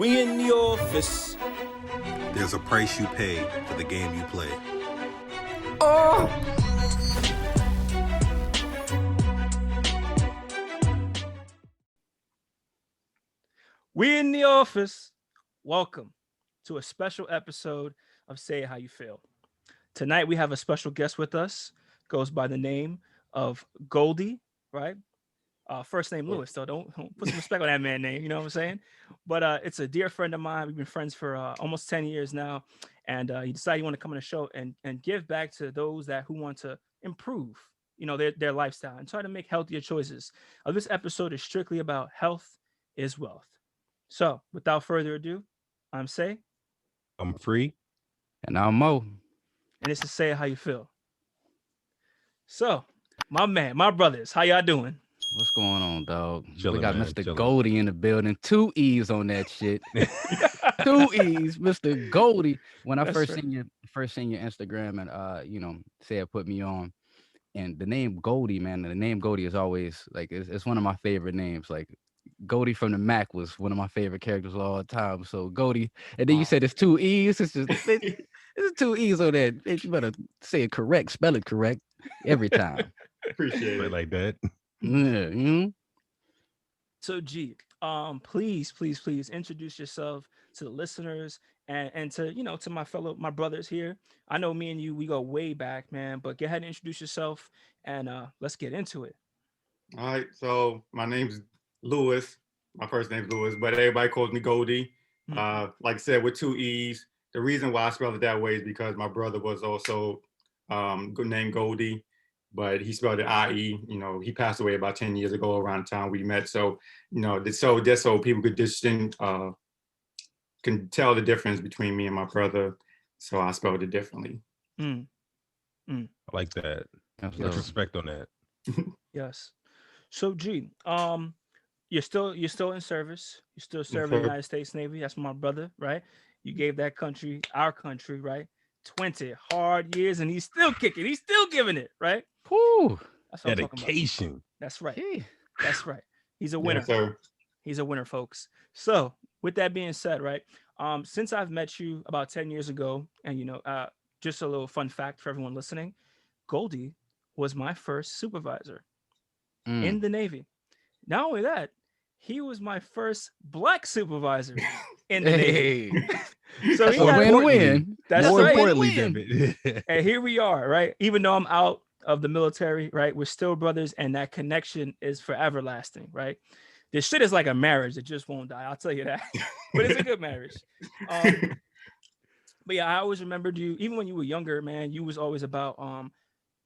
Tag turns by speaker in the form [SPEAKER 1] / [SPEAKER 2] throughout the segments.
[SPEAKER 1] We in the office.
[SPEAKER 2] There's a price you pay for the game you play.
[SPEAKER 1] Oh! We in the office. Welcome to a special episode of Say It How You Feel. Tonight we have a special guest with us. Goes by the name of Goldee, right? First name Lewis, so don't put some respect on that man name. You know what I'm saying? But it's a dear friend of mine. We've been friends for almost 10 years now, and he decided he want to come on the show and give back to those who want to improve, their lifestyle and try to make healthier choices. This episode is strictly about health is wealth. So, without further ado, I'm Say,
[SPEAKER 2] I'm free.
[SPEAKER 3] And I'm Mo.
[SPEAKER 1] and this is Say It How You Feel. So, my brothers, how y'all doing?
[SPEAKER 3] What's going on, dog?
[SPEAKER 2] Chilling,
[SPEAKER 3] we got
[SPEAKER 2] man,
[SPEAKER 3] Mr.
[SPEAKER 2] chilling.
[SPEAKER 3] Goldee in the building. 2 E's on that shit. 2 E's, Mr. Goldee. When I
[SPEAKER 1] That's
[SPEAKER 3] first
[SPEAKER 1] right.
[SPEAKER 3] seen your Instagram and said put me on, and the name Goldee, man, the name Goldee is always like it's one of my favorite names. Like Goldee from the Mac was one of my favorite characters of all time. So Goldee, and then you said it's 2 E's. It's just it's 2 E's on that. Bitch, you better say it correct, spell it correct every time.
[SPEAKER 2] Appreciate it like that.
[SPEAKER 3] Yeah, you know?
[SPEAKER 1] So G, please introduce yourself to the listeners and to to my brothers here. I know me and you, we go way back, man. But go ahead and introduce yourself and let's get into it.
[SPEAKER 4] All right, so my name's Lewis. My first name's Lewis, but everybody calls me Goldee. Like I said, with 2 E's. The reason why I spelled it that way is because my brother was also named Goldee, but he spelled it I-E. He passed away about 10 years ago around the time we met. So, just so people could can tell the difference between me and my brother. So I spelled it differently.
[SPEAKER 2] I like that.
[SPEAKER 3] That's
[SPEAKER 2] Much
[SPEAKER 3] dope.
[SPEAKER 2] respect on that.
[SPEAKER 1] Yes. So G, you're still in service. You're still serving the
[SPEAKER 4] sir.
[SPEAKER 1] United States Navy. That's my brother, right? You gave that country, our country, right? 20 hard years, and he's still kicking. He's still giving it, right?
[SPEAKER 3] Whew.
[SPEAKER 1] That's what I'm talking about.
[SPEAKER 2] Dedication.
[SPEAKER 1] That's right.
[SPEAKER 3] Gee.
[SPEAKER 1] That's right. He's a winner.
[SPEAKER 4] Yes, sir.
[SPEAKER 1] He's a winner, folks. So, with that being said, right? Since I've met you about 10 years ago, and just a little fun fact for everyone listening, Goldee was my first supervisor in the Navy. Not only that, he was my first Black supervisor in the Navy.
[SPEAKER 3] Hey,
[SPEAKER 1] So
[SPEAKER 3] that's
[SPEAKER 1] he
[SPEAKER 3] a
[SPEAKER 1] got
[SPEAKER 3] win-win.
[SPEAKER 1] That's
[SPEAKER 2] More
[SPEAKER 1] right.
[SPEAKER 2] importantly,
[SPEAKER 3] Win-win.
[SPEAKER 2] David.
[SPEAKER 1] And here we are, right? Even though I'm out of the military, right? We're still brothers, and that connection is forever lasting, right? This shit is like a marriage that just won't die. I'll tell you that. But it's a good marriage. But yeah, I always remembered you, even when you were younger, man. You was always about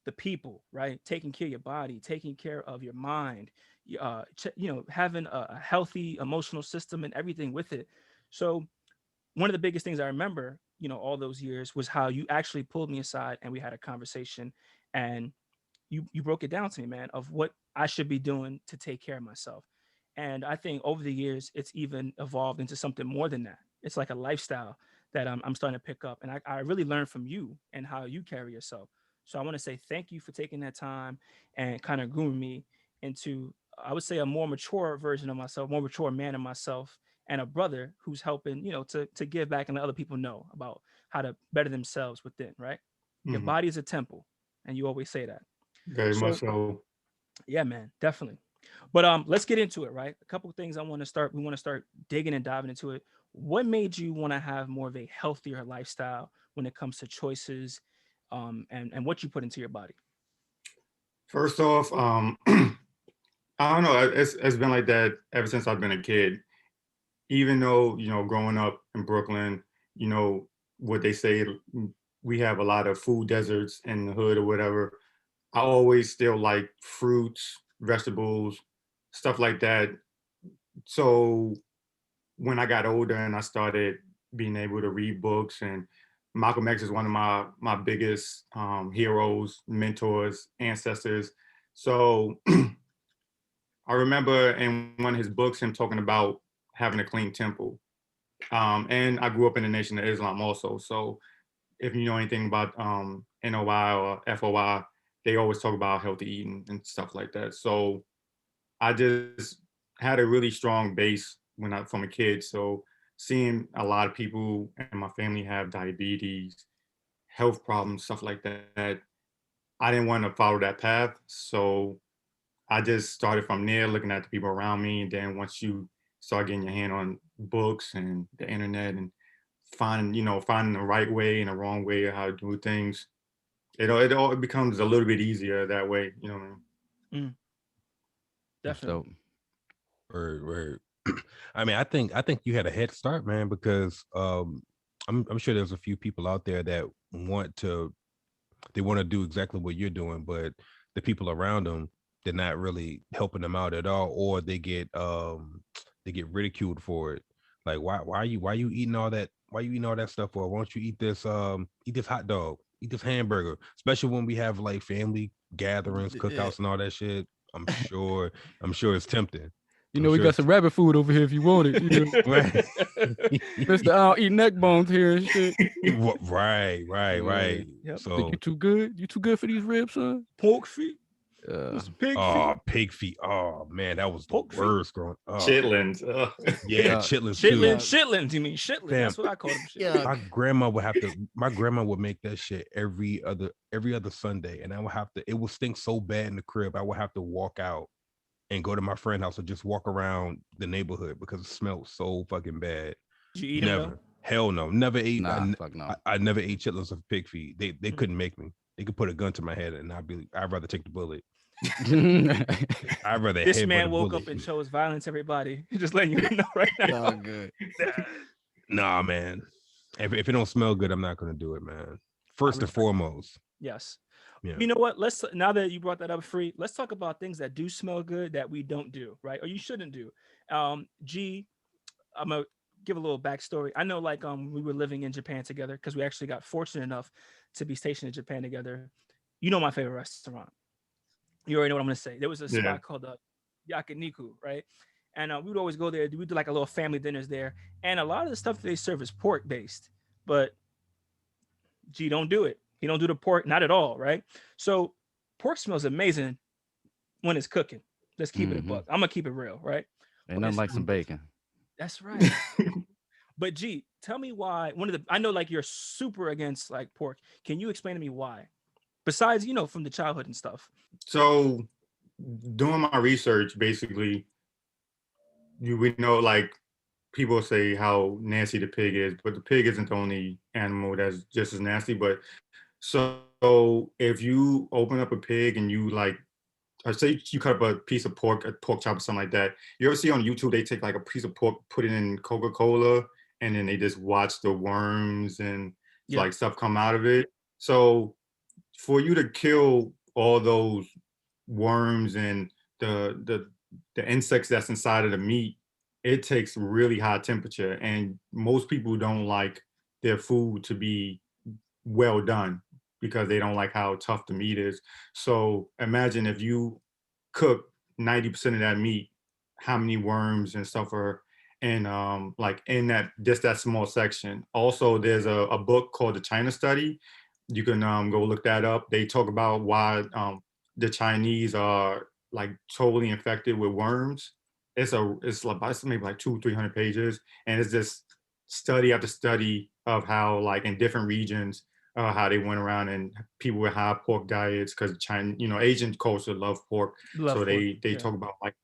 [SPEAKER 1] the people, right? Taking care of your body, taking care of your mind, having a healthy emotional system and everything with it. So one of the biggest things I remember, all those years was how you actually pulled me aside and we had a conversation, and you broke it down to me, man, of what I should be doing to take care of myself. And I think over the years, it's even evolved into something more than that. It's like a lifestyle that I'm starting to pick up. And I really learned from you and how you carry yourself. So I want to say thank you for taking that time and kind of grooming me into, I would say, a more mature version of myself, more mature man of myself, and a brother who's helping, to give back and let other people know about how to better themselves within, right? Your
[SPEAKER 4] Mhm.
[SPEAKER 1] body is a temple. And you always say that.
[SPEAKER 4] Very much so.
[SPEAKER 1] Yeah, man, definitely. But let's get into it, right? A couple of things we want to start digging and diving into it. What made you want to have more of a healthier lifestyle when it comes to choices, and what you put into your body?
[SPEAKER 4] First off, I don't know. It's been like that ever since I've been a kid. Even though, growing up in Brooklyn, what they say, we have a lot of food deserts in the hood or whatever. I always still like fruits, vegetables, stuff like that. So when I got older and I started being able to read books, and Malcolm X is one of my biggest heroes, mentors, ancestors. So I remember in one of his books him talking about having a clean temple. And I grew up in the Nation of Islam also. So if you know anything about NOI or FOI, they always talk about healthy eating and stuff like that. So I just had a really strong base from a kid. So seeing a lot of people in my family have diabetes, health problems, stuff like that, I didn't want to follow that path. So I just started from there, looking at the people around me. And then once you start getting your hand on books and the internet and finding the right way and the wrong way of how to do things, it becomes a little bit easier that way. You know what I mean?
[SPEAKER 1] Mm,
[SPEAKER 3] That's dope.
[SPEAKER 1] definitely.
[SPEAKER 5] Or I mean, I think you had a head start, man, because I'm sure there's a few people out there that want to they want to do exactly what you're doing, but the people around them, they're not really helping them out at all, or they get ridiculed for it. Like, why you eating all that? Why you eating all that stuff for? Why don't you eat this hot dog, eat this hamburger? Especially when we have like family gatherings,
[SPEAKER 1] Yeah.
[SPEAKER 5] cookouts, and all that shit. I'm sure it's tempting.
[SPEAKER 3] You
[SPEAKER 5] I'm
[SPEAKER 3] know, we
[SPEAKER 5] sure
[SPEAKER 3] got some rabbit food over here if you want it. You know,
[SPEAKER 5] right.
[SPEAKER 3] Mister, I don't eat neck bones here and shit.
[SPEAKER 5] Right.
[SPEAKER 1] Yep.
[SPEAKER 3] Think you
[SPEAKER 5] So,
[SPEAKER 3] too good? You too good for these ribs, son?
[SPEAKER 1] Pork feet.
[SPEAKER 3] Uh,
[SPEAKER 1] Some pig
[SPEAKER 5] oh,
[SPEAKER 1] feet.
[SPEAKER 5] pig feet. Oh man, that was the
[SPEAKER 1] Pork feet.
[SPEAKER 5] worst growing. Oh,
[SPEAKER 4] Chitlins.
[SPEAKER 5] yeah,
[SPEAKER 3] Yeah.
[SPEAKER 5] chitlins
[SPEAKER 1] Chitlins.
[SPEAKER 5] too.
[SPEAKER 1] Chitlins. You mean chitlins?
[SPEAKER 5] Fam,
[SPEAKER 1] That's what I call them. Shit.
[SPEAKER 5] My grandma would make that shit every other Sunday, and it would stink so bad in the crib. I would have to walk out and go to my friend's house or just walk around the neighborhood because it smelled so fucking bad.
[SPEAKER 1] Did you eat them though?
[SPEAKER 5] Never, hell no, never ate.
[SPEAKER 3] nah, fuck no.
[SPEAKER 5] I never ate chitlins of pig feet. They
[SPEAKER 1] Mm.
[SPEAKER 5] couldn't make me. They could put a gun to my head and I'd rather take the bullet. I'd rather
[SPEAKER 1] This
[SPEAKER 5] headbutt
[SPEAKER 1] man
[SPEAKER 5] a
[SPEAKER 1] woke
[SPEAKER 5] bullet.
[SPEAKER 1] up and chose violence. Everybody, just letting you know right now.
[SPEAKER 3] All good.
[SPEAKER 5] Nah, man. If it don't smell good, I'm not gonna do it, man. First and
[SPEAKER 1] respect that.
[SPEAKER 5] foremost.
[SPEAKER 1] Yes.
[SPEAKER 5] Yeah.
[SPEAKER 1] You know what? Now that you brought that up, Free, let's talk about things that do smell good that we don't do, right? Or you shouldn't do. G, I'm gonna give a little backstory. I know, like, we were living in Japan together because we actually got fortunate enough to be stationed in Japan together. You know my favorite restaurant. You already know what I'm gonna say. There was a
[SPEAKER 4] Yeah.
[SPEAKER 1] spot called Yakiniku, right? And we would always go there. We do like a little family dinners there, and a lot of the stuff they serve is pork based. But G don't do it. He don't do the pork, not at all, right? So pork smells amazing when it's cooking. Let's keep it a
[SPEAKER 3] Mhm.
[SPEAKER 1] buck. I'm gonna keep it real, right?
[SPEAKER 3] Ain't nothing like some bacon.
[SPEAKER 1] That's right. But G, tell me why. I know, like, you're super against like pork. Can you explain to me why? Besides, from the childhood and stuff.
[SPEAKER 4] So doing my research, basically, we know, like, people say how nasty the pig is, but the pig isn't the only animal that's just as nasty. But so if you open up a pig and you, like, say you cut up a piece of pork, a pork chop or something like that. You ever see on YouTube, they take like a piece of pork, put it in Coca-Cola, and then they just watch the worms and
[SPEAKER 1] Yeah.
[SPEAKER 4] like stuff come out of it. So for you to kill all those worms and the insects that's inside of the meat, it takes really high temperature, and most people don't like their food to be well done because they don't like how tough the meat is. So imagine if you cook 90% of that meat, how many worms and stuff are in like in that small section. Also, there's a book called The China Study. You can go look that up. They talk about why the Chinese are like totally infected with worms. It's maybe like 200-300 pages, and it's just study after study of how, like, in different regions, how they went around and people with high pork diets, because China, Asian culture love pork.
[SPEAKER 1] Love
[SPEAKER 4] So
[SPEAKER 1] pork.
[SPEAKER 4] they
[SPEAKER 1] Yeah.
[SPEAKER 4] talk about like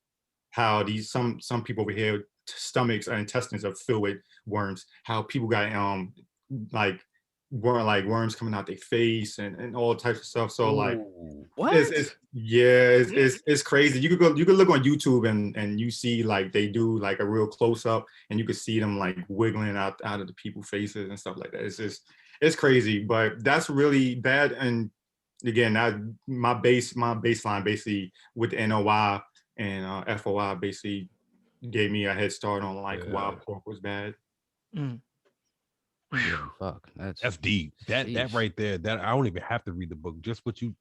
[SPEAKER 4] how these some people over here stomachs and intestines are filled with worms. How people got like worms coming out their face and all types of stuff. So like
[SPEAKER 5] Ooh.
[SPEAKER 1] What?
[SPEAKER 4] it's crazy. You could look on YouTube and you see, like, they do like a real close up and you could see them like wiggling out of the people's faces and stuff like that. It's crazy, but that's really bad. And again, my baseline basically with the NOI and FOI basically gave me a head start on like why
[SPEAKER 5] Yeah.
[SPEAKER 4] pork was bad.
[SPEAKER 1] Mm.
[SPEAKER 3] Yeah, fuck.
[SPEAKER 5] That's deep. That
[SPEAKER 3] Sheesh.
[SPEAKER 5] right there. That I don't even have to read the book. Just what you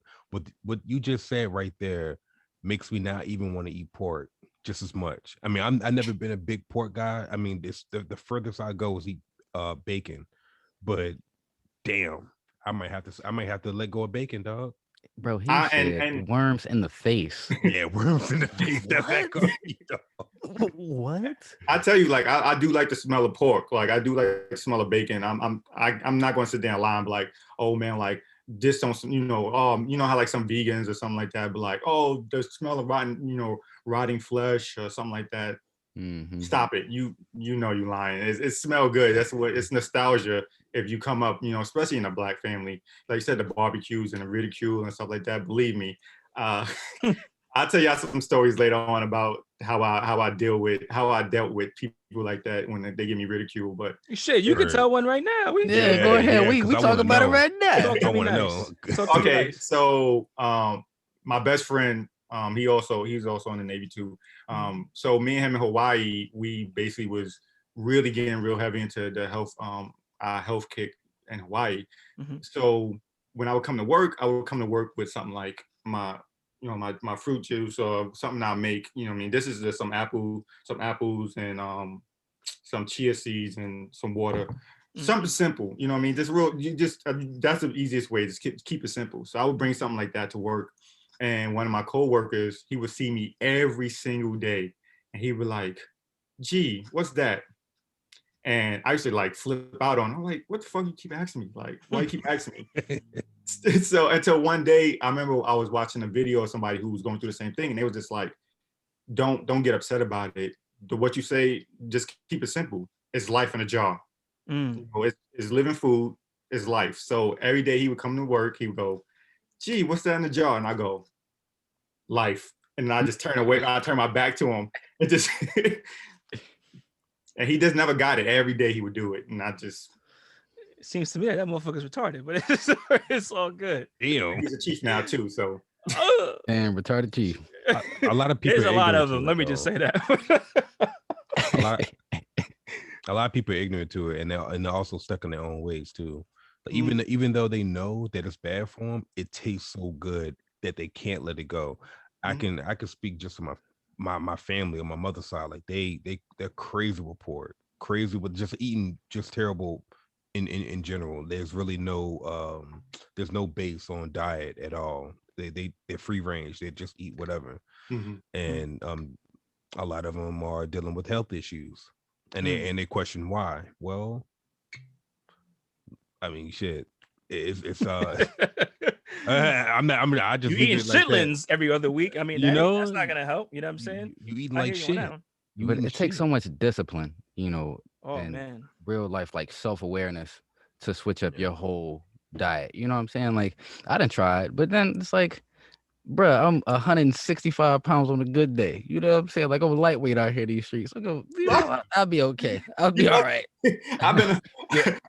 [SPEAKER 5] just said right there makes me not even want to eat pork just as much. I mean, I've never been a big pork guy. I mean, this the furthest I go is eat bacon, but damn, I might have to let go of bacon, dog.
[SPEAKER 3] Bro, he
[SPEAKER 4] I
[SPEAKER 3] said worms in the face.
[SPEAKER 5] Yeah, worms in the face. That's that
[SPEAKER 3] What?
[SPEAKER 5] coffee.
[SPEAKER 3] What?
[SPEAKER 4] I tell you, like I do like the smell of pork. Like I do like the smell of bacon. I'm not going to sit there and lie and be like, oh man, like this don't, you know how like some vegans or something like that, but like, oh, the smell of rotten, rotting flesh or something like that.
[SPEAKER 3] Mm-hmm.
[SPEAKER 4] Stop it. You know you lying. It smell good. That's what it's nostalgia. If you come up, especially in a black family, like you said, the barbecues and the ridicule and stuff like that. Believe me, uh, I'll tell y'all some stories later on about how I dealt with people like that when they give me ridicule. But
[SPEAKER 1] Shit, you could
[SPEAKER 5] Word.
[SPEAKER 1] tell one right now. We
[SPEAKER 3] Yeah, go ahead. We
[SPEAKER 5] 'cause I
[SPEAKER 3] talk
[SPEAKER 5] wanna
[SPEAKER 3] about it
[SPEAKER 5] know.
[SPEAKER 3] right now.
[SPEAKER 1] Talk
[SPEAKER 5] I
[SPEAKER 1] to me
[SPEAKER 5] want to
[SPEAKER 1] nice.
[SPEAKER 5] know.
[SPEAKER 1] Talk to me
[SPEAKER 4] okay,
[SPEAKER 1] nice.
[SPEAKER 4] so my best friend, he's also in the Navy too. So me and him in Hawaii, we basically was really getting real heavy into the health kick in Hawaii.
[SPEAKER 1] Mhm.
[SPEAKER 4] So when I would come to work, with something like my fruit juice or something I make. I mean, this is just some apples and some chia seeds and some water. Something simple, you know what I mean? Just real, that's the easiest way. Just keep it simple. So I would bring something like that to work. And one of my coworkers, he would see me every single day and he would like, gee, what's that? And I used to like flip out on him. I'm like, what the fuck you keep asking me? Like, why you keep asking me? So until one day, I remember I was watching a video of somebody who was going through the same thing, and they was just like, don't get upset about it. What you say, just keep it simple. It's life in a jar.
[SPEAKER 1] Mm.
[SPEAKER 4] It's living food, it's life. So every day he would come to work, he would go, gee, what's that in the jar? And I go, life. And I just turn away, I turn my back to him. It just and he just never got it. Every day he would do it. And I just
[SPEAKER 1] It seems to me like that motherfucker's retarded, but it's all good.
[SPEAKER 5] Damn.
[SPEAKER 4] he's a chief now too. So
[SPEAKER 3] And retarded chief.
[SPEAKER 5] A lot of people
[SPEAKER 1] There's
[SPEAKER 5] are
[SPEAKER 1] a lot
[SPEAKER 5] ignorant
[SPEAKER 1] of them.
[SPEAKER 5] to
[SPEAKER 1] Let
[SPEAKER 5] it,
[SPEAKER 1] me just
[SPEAKER 5] though.
[SPEAKER 1] say that.
[SPEAKER 5] A lot of people are ignorant to it, and they're also stuck in their own ways too. Like,
[SPEAKER 4] Mm.
[SPEAKER 5] even though they know that it's bad for them, it tastes so good that they can't let it go. I can speak just to my family on my mother's side. Like they're crazy with pork, crazy with just eating just terrible in general. There's really there's no base on diet at all. They're free range. They just eat whatever, and a lot of them are dealing with health issues, and they question why. Well, I mean, shit, it's I just
[SPEAKER 1] You
[SPEAKER 5] leave
[SPEAKER 1] eating
[SPEAKER 5] it like that.
[SPEAKER 1] shitlins every other week. I mean,
[SPEAKER 5] You
[SPEAKER 1] that's
[SPEAKER 5] know,
[SPEAKER 1] not gonna help. You know what I'm saying?
[SPEAKER 5] you eating
[SPEAKER 1] I
[SPEAKER 5] like
[SPEAKER 1] hear you on that
[SPEAKER 5] shit.
[SPEAKER 1] one.
[SPEAKER 5] You
[SPEAKER 3] But
[SPEAKER 5] eating
[SPEAKER 3] it takes
[SPEAKER 5] shit.
[SPEAKER 3] so much discipline,
[SPEAKER 1] Oh
[SPEAKER 3] and
[SPEAKER 1] man.
[SPEAKER 3] real life like self-awareness to switch up
[SPEAKER 1] Yeah.
[SPEAKER 3] your whole diet. You know what I'm saying? Like I didn't try it, but then it's like, bruh, I'm 165 pounds on a good day. You know what I'm saying? Like I'm lightweight out here these streets. I go, I'll be okay. I'll be all right.
[SPEAKER 4] I've been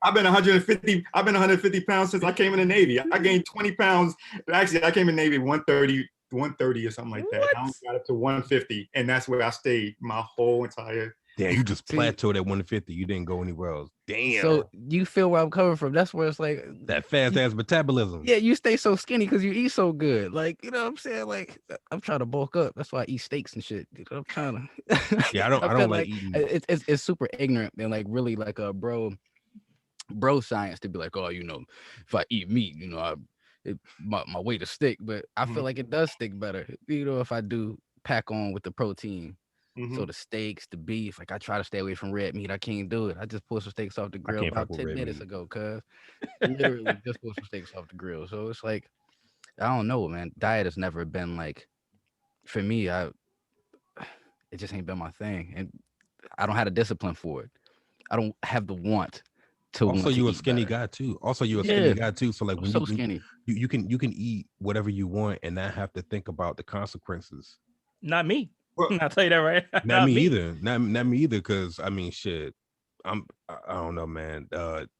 [SPEAKER 4] I've been 150. I've been 150 pounds since I came in the Navy. I gained 20 pounds. Actually, I came in the Navy 130 or something like that.
[SPEAKER 1] What?
[SPEAKER 4] I only got up to 150, and that's where I stayed my whole entire.
[SPEAKER 5] Damn, you just
[SPEAKER 3] See,
[SPEAKER 5] plateaued at 150. You didn't go anywhere else. Damn,
[SPEAKER 3] so you feel where I'm coming from. That's where it's like
[SPEAKER 5] that fast ass metabolism.
[SPEAKER 3] yeah, you stay so skinny because you eat so good. Like, you know what I'm saying? Like, I'm trying to bulk up. That's why I eat steaks and shit. You know, I'm trying to.
[SPEAKER 5] Yeah,
[SPEAKER 3] I
[SPEAKER 5] I
[SPEAKER 3] feel
[SPEAKER 5] don't like
[SPEAKER 3] like
[SPEAKER 5] eating.
[SPEAKER 3] it's super ignorant and like really like a bro science to be like, oh, if I eat meat, my weight will stick. But I feel like it does stick better, if I do pack on with the protein. So the steaks, the beef, like I try to stay away from red meat. I can't do it. I just pulled some steaks off the
[SPEAKER 5] I
[SPEAKER 3] grill
[SPEAKER 5] can't fuck
[SPEAKER 3] about
[SPEAKER 5] with
[SPEAKER 3] 10
[SPEAKER 5] red
[SPEAKER 3] minutes
[SPEAKER 5] meat.
[SPEAKER 3] ago, cuz literally just pulled some steaks off the grill. So it's like, I don't know, man. Diet has never been like, for me, it just ain't been my thing. And I don't have the discipline for it. I don't have the want to
[SPEAKER 5] Also,
[SPEAKER 3] want to
[SPEAKER 5] you a
[SPEAKER 3] eat
[SPEAKER 5] skinny
[SPEAKER 3] better.
[SPEAKER 5] guy too. Also, you a
[SPEAKER 3] Yeah,
[SPEAKER 5] skinny guy too. So like
[SPEAKER 3] I'm
[SPEAKER 5] when
[SPEAKER 3] so skinny.
[SPEAKER 5] you can eat whatever you want and not have to think about the consequences.
[SPEAKER 1] Not me.
[SPEAKER 4] Well,
[SPEAKER 1] I'll tell you that right.
[SPEAKER 5] Not me
[SPEAKER 1] me.
[SPEAKER 5] either. Not me either. Cause I mean, shit. I don't know, man.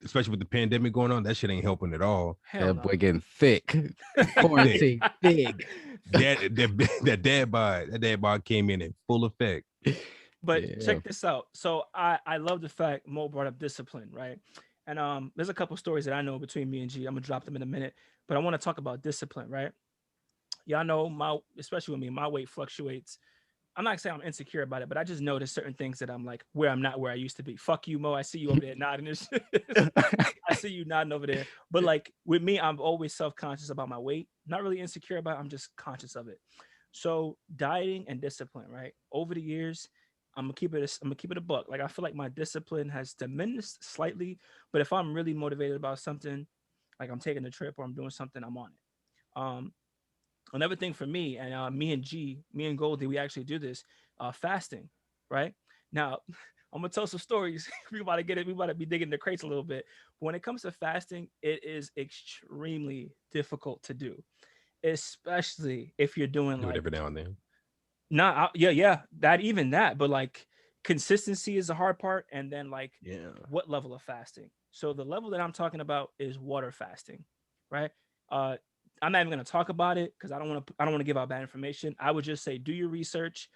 [SPEAKER 5] Especially with the pandemic going on, that shit ain't helping at all.
[SPEAKER 1] Hell
[SPEAKER 3] That
[SPEAKER 1] no.
[SPEAKER 3] boy getting thick.
[SPEAKER 5] Thick.
[SPEAKER 3] Quarantine thick.
[SPEAKER 5] That dad bod came in full effect.
[SPEAKER 1] But
[SPEAKER 3] Yeah.
[SPEAKER 1] check this out. So I love the fact Mo brought up discipline, right? And there's a couple stories that I know between me and G. I'm gonna drop them in a minute, but I want to talk about discipline, right? Y'all know especially with me, my weight fluctuates I'm not saying I'm insecure about it, but I just noticed certain things that I'm like where I'm not where I used to be. Fuck you, Mo. I see you over there nodding and shit. I see you nodding over there. But like with me, I'm always self-conscious about my weight. Not really insecure about it. I'm just conscious of it. So dieting and discipline, right? Over the years, I'm gonna keep it a buck. Like I feel like my discipline has diminished slightly, but if I'm really motivated about something, like I'm taking a trip or I'm doing something, I'm on it. Another thing for me and me and Goldie, we actually do this fasting, right? Now, I'm gonna tell some stories. We about to get it. We about to be digging the crates a little bit. But when it comes to fasting, it is extremely difficult to do, especially if you're doing
[SPEAKER 5] Do it
[SPEAKER 1] like
[SPEAKER 5] every now and then.
[SPEAKER 1] not yeah yeah that even that, but like consistency is the hard part, and then like
[SPEAKER 5] Yeah.
[SPEAKER 1] what level of fasting. So the level that I'm talking about is water fasting, right? uh I'm not even going to talk about it because I don't want to give out bad information. I would just say do your research,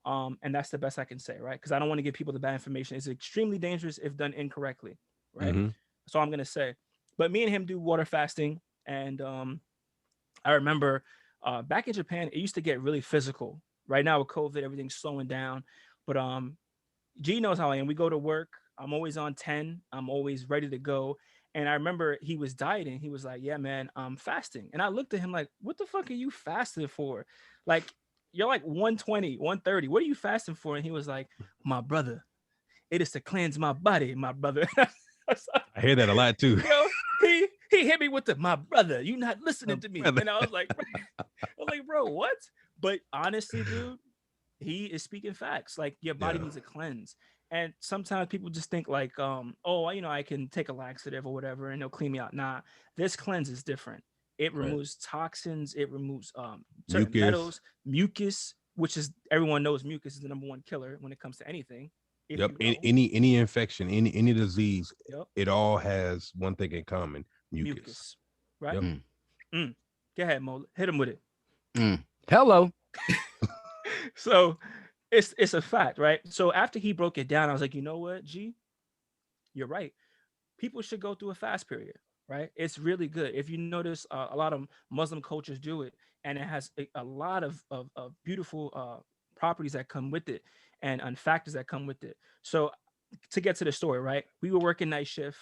[SPEAKER 1] and that's the best I can say, right? Because I don't want to give people the bad information. It's extremely dangerous if done incorrectly, right?
[SPEAKER 5] Mm-hmm.
[SPEAKER 1] So I'm going to say, but me and him do water fasting, and I remember back in Japan, it used to get really physical. Right now with COVID, everything's slowing down. But G knows how I am. We go to work. I'm always on 10. I'm always ready to go. And I remember he was dieting. He was like, "Yeah, man, I'm fasting." And I looked at him like, "What the fuck are you fasting for? Like, you're like 120, 130. What are you fasting for?" And he was like, "My brother, it is to cleanse my body, my brother." I was like,
[SPEAKER 5] I hear that a lot too.
[SPEAKER 1] yo, he hit me with the my brother. You not listening to me,
[SPEAKER 5] Brother.
[SPEAKER 1] and I was like, I was like, bro, what? But honestly, dude, he is speaking facts. Like your body
[SPEAKER 5] Yeah.
[SPEAKER 1] needs a cleanse, and sometimes people just think like, oh, you know, I can take a laxative or whatever, and it'll clean me out. Nah, this cleanse is different. It
[SPEAKER 5] Right.
[SPEAKER 1] removes toxins. It removes certain
[SPEAKER 5] Mucus.
[SPEAKER 1] metals, mucus, which is everyone knows mucus is the number one killer when it comes to anything. If
[SPEAKER 5] Yep.
[SPEAKER 1] you
[SPEAKER 5] Any,
[SPEAKER 1] know,
[SPEAKER 5] any infection, any disease,
[SPEAKER 1] yep,
[SPEAKER 5] it all has one thing in common: mucus.
[SPEAKER 1] mucus, right?
[SPEAKER 5] Yep.
[SPEAKER 3] Mm,
[SPEAKER 1] Mm. Go ahead, Mo. Hit him with it.
[SPEAKER 3] mm. Hello.
[SPEAKER 1] So it's a fact, right? So after he broke it down, I was like, you know what, G, you're right. People should go through a fast period, right? It's really good. If you notice, a lot of Muslim cultures do it, and it has a lot of beautiful properties that come with it, and factors that come with it. So to get to the story, right? We were working night shift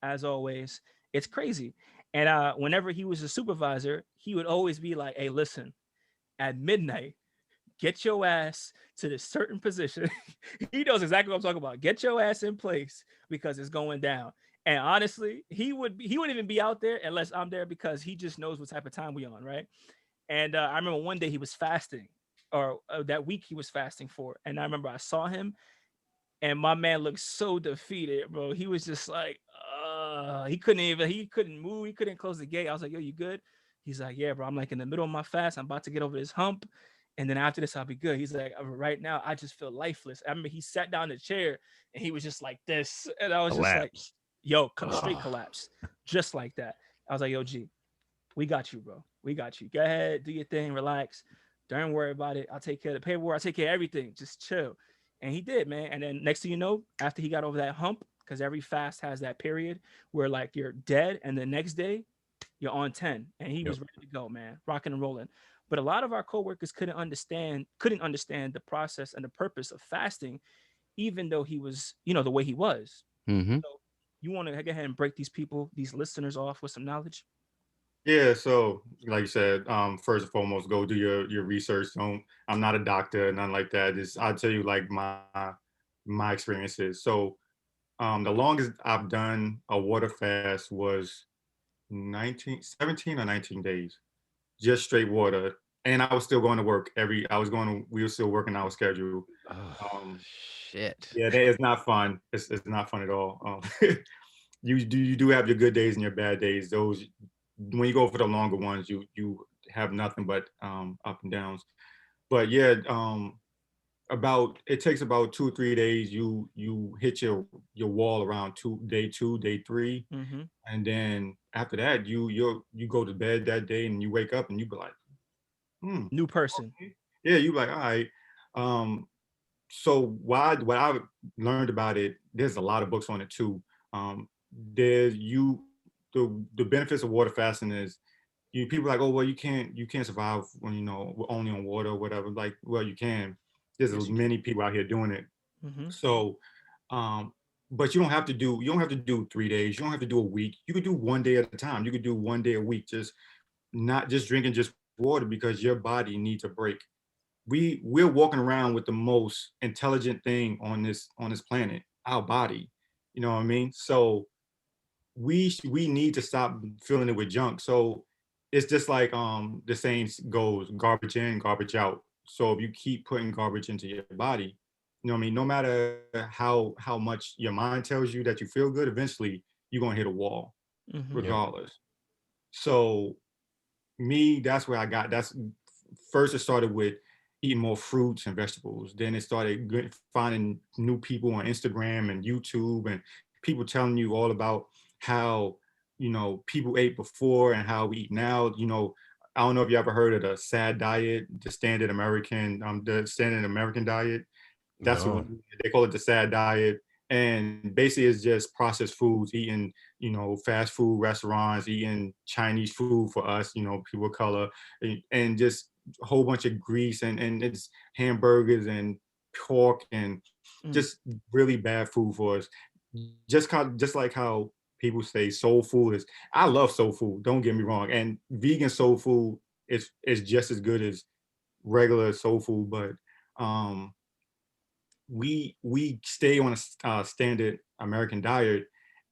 [SPEAKER 1] as always. It's crazy. And whenever he was a supervisor, he would always be like, "Hey, listen, at midnight, get your ass to this certain position." He knows exactly what I'm talking about. Get your ass in place because it's going down. And honestly, he wouldn't even be out there unless I'm there because he just knows what type of time we on, right? And I remember one day he was fasting, or that week he was fasting for. And I remember I saw him, and my man looked so defeated, bro. He was just like, he couldn't move, he couldn't close the gate. I was like, "Yo, you good?" He's like, "Yeah, bro. I'm like in the middle of my fast. I'm about to get over this hump, and then after this, I'll be good." He's like, "Right now, I just feel lifeless." I remember he sat down in the chair and he was just like this, and I was just like,
[SPEAKER 5] Collapse.
[SPEAKER 1] "Yo, straight
[SPEAKER 5] Ugh.
[SPEAKER 1] collapse, just like that." I was like, "Yo, G, we got you, bro. We got you. Go ahead, do your thing, relax. Don't worry about it. I'll take care of the paperwork. I'll take care of everything. Just chill." And he did, man. And then next thing you know, after he got over that hump, because every fast has that period where like you're dead, and the next day you're on 10. And he
[SPEAKER 5] Yep.
[SPEAKER 1] was ready to go, man, rocking and rolling. But a lot of our coworkers couldn't understand the process and the purpose of fasting, even though he was, the way he was.
[SPEAKER 3] Mm-hmm.
[SPEAKER 1] So you want to go ahead and break these people, these listeners off with some knowledge?
[SPEAKER 4] Yeah, so like you said, first and foremost, go do your research. Don't I'm not a doctor, nothing like that. Just I'll tell you like my experiences. So the longest I've done a water fast was 17 or 19 days, just straight water. And I was still going to work we were still working our schedule.
[SPEAKER 3] Oh,
[SPEAKER 4] Um,
[SPEAKER 3] shit.
[SPEAKER 4] yeah, that is not fun. It's not fun at all. You do have your good days and your bad days. Those when you go for the longer ones, you have nothing but up and downs. But yeah, about it takes about 2 or 3 days. You hit your wall around day two, day three,
[SPEAKER 1] Mm-hmm.
[SPEAKER 4] and then after that, you go to bed that day and you wake up and you be like, hmm,
[SPEAKER 1] New person.
[SPEAKER 4] okay. Yeah, you like, all right. Um, so what I learned about it, there's a lot of books on it too. There's the benefits of water fasting is people are like, oh well, you can't survive when only on water or whatever. Like, well, you can. There's
[SPEAKER 1] Yes, you can.
[SPEAKER 4] many people out here doing it.
[SPEAKER 1] Mm-hmm.
[SPEAKER 4] So, um, but you don't have to do 3 days. You don't have to do a week. You could do one day at a time. You could do one day a week. Just not just drinking just water because your body needs a break. We're walking around with the most intelligent thing on this planet, our body. You know what I mean? So we need to stop filling it with junk. So it's just like the saying goes, garbage in, garbage out. So if you keep putting garbage into your body, you know what I mean, no matter how much your mind tells you that you feel good, eventually you're gonna hit a wall
[SPEAKER 1] Mm-hmm.
[SPEAKER 5] Yep.
[SPEAKER 4] regardless. So me, that's where I got that's first it started with eating more fruits and vegetables. Then it started finding new people on Instagram and YouTube and people telling you all about how, you know, people ate before and how we eat now. You know, I don't know if you ever heard of the SAD diet, the standard American diet. That's what
[SPEAKER 5] No.
[SPEAKER 4] they call it, the SAD diet. And basically it's just processed foods, eating, you know, fast food restaurants, eating Chinese food for us, you know, people of color, and just a whole bunch of grease and it's hamburgers and pork and
[SPEAKER 1] Mm.
[SPEAKER 4] just really bad food for us. Just like how people say soul food is, I love soul food, don't get me wrong. And vegan soul food is just as good as regular soul food, but um we stay on a standard American diet,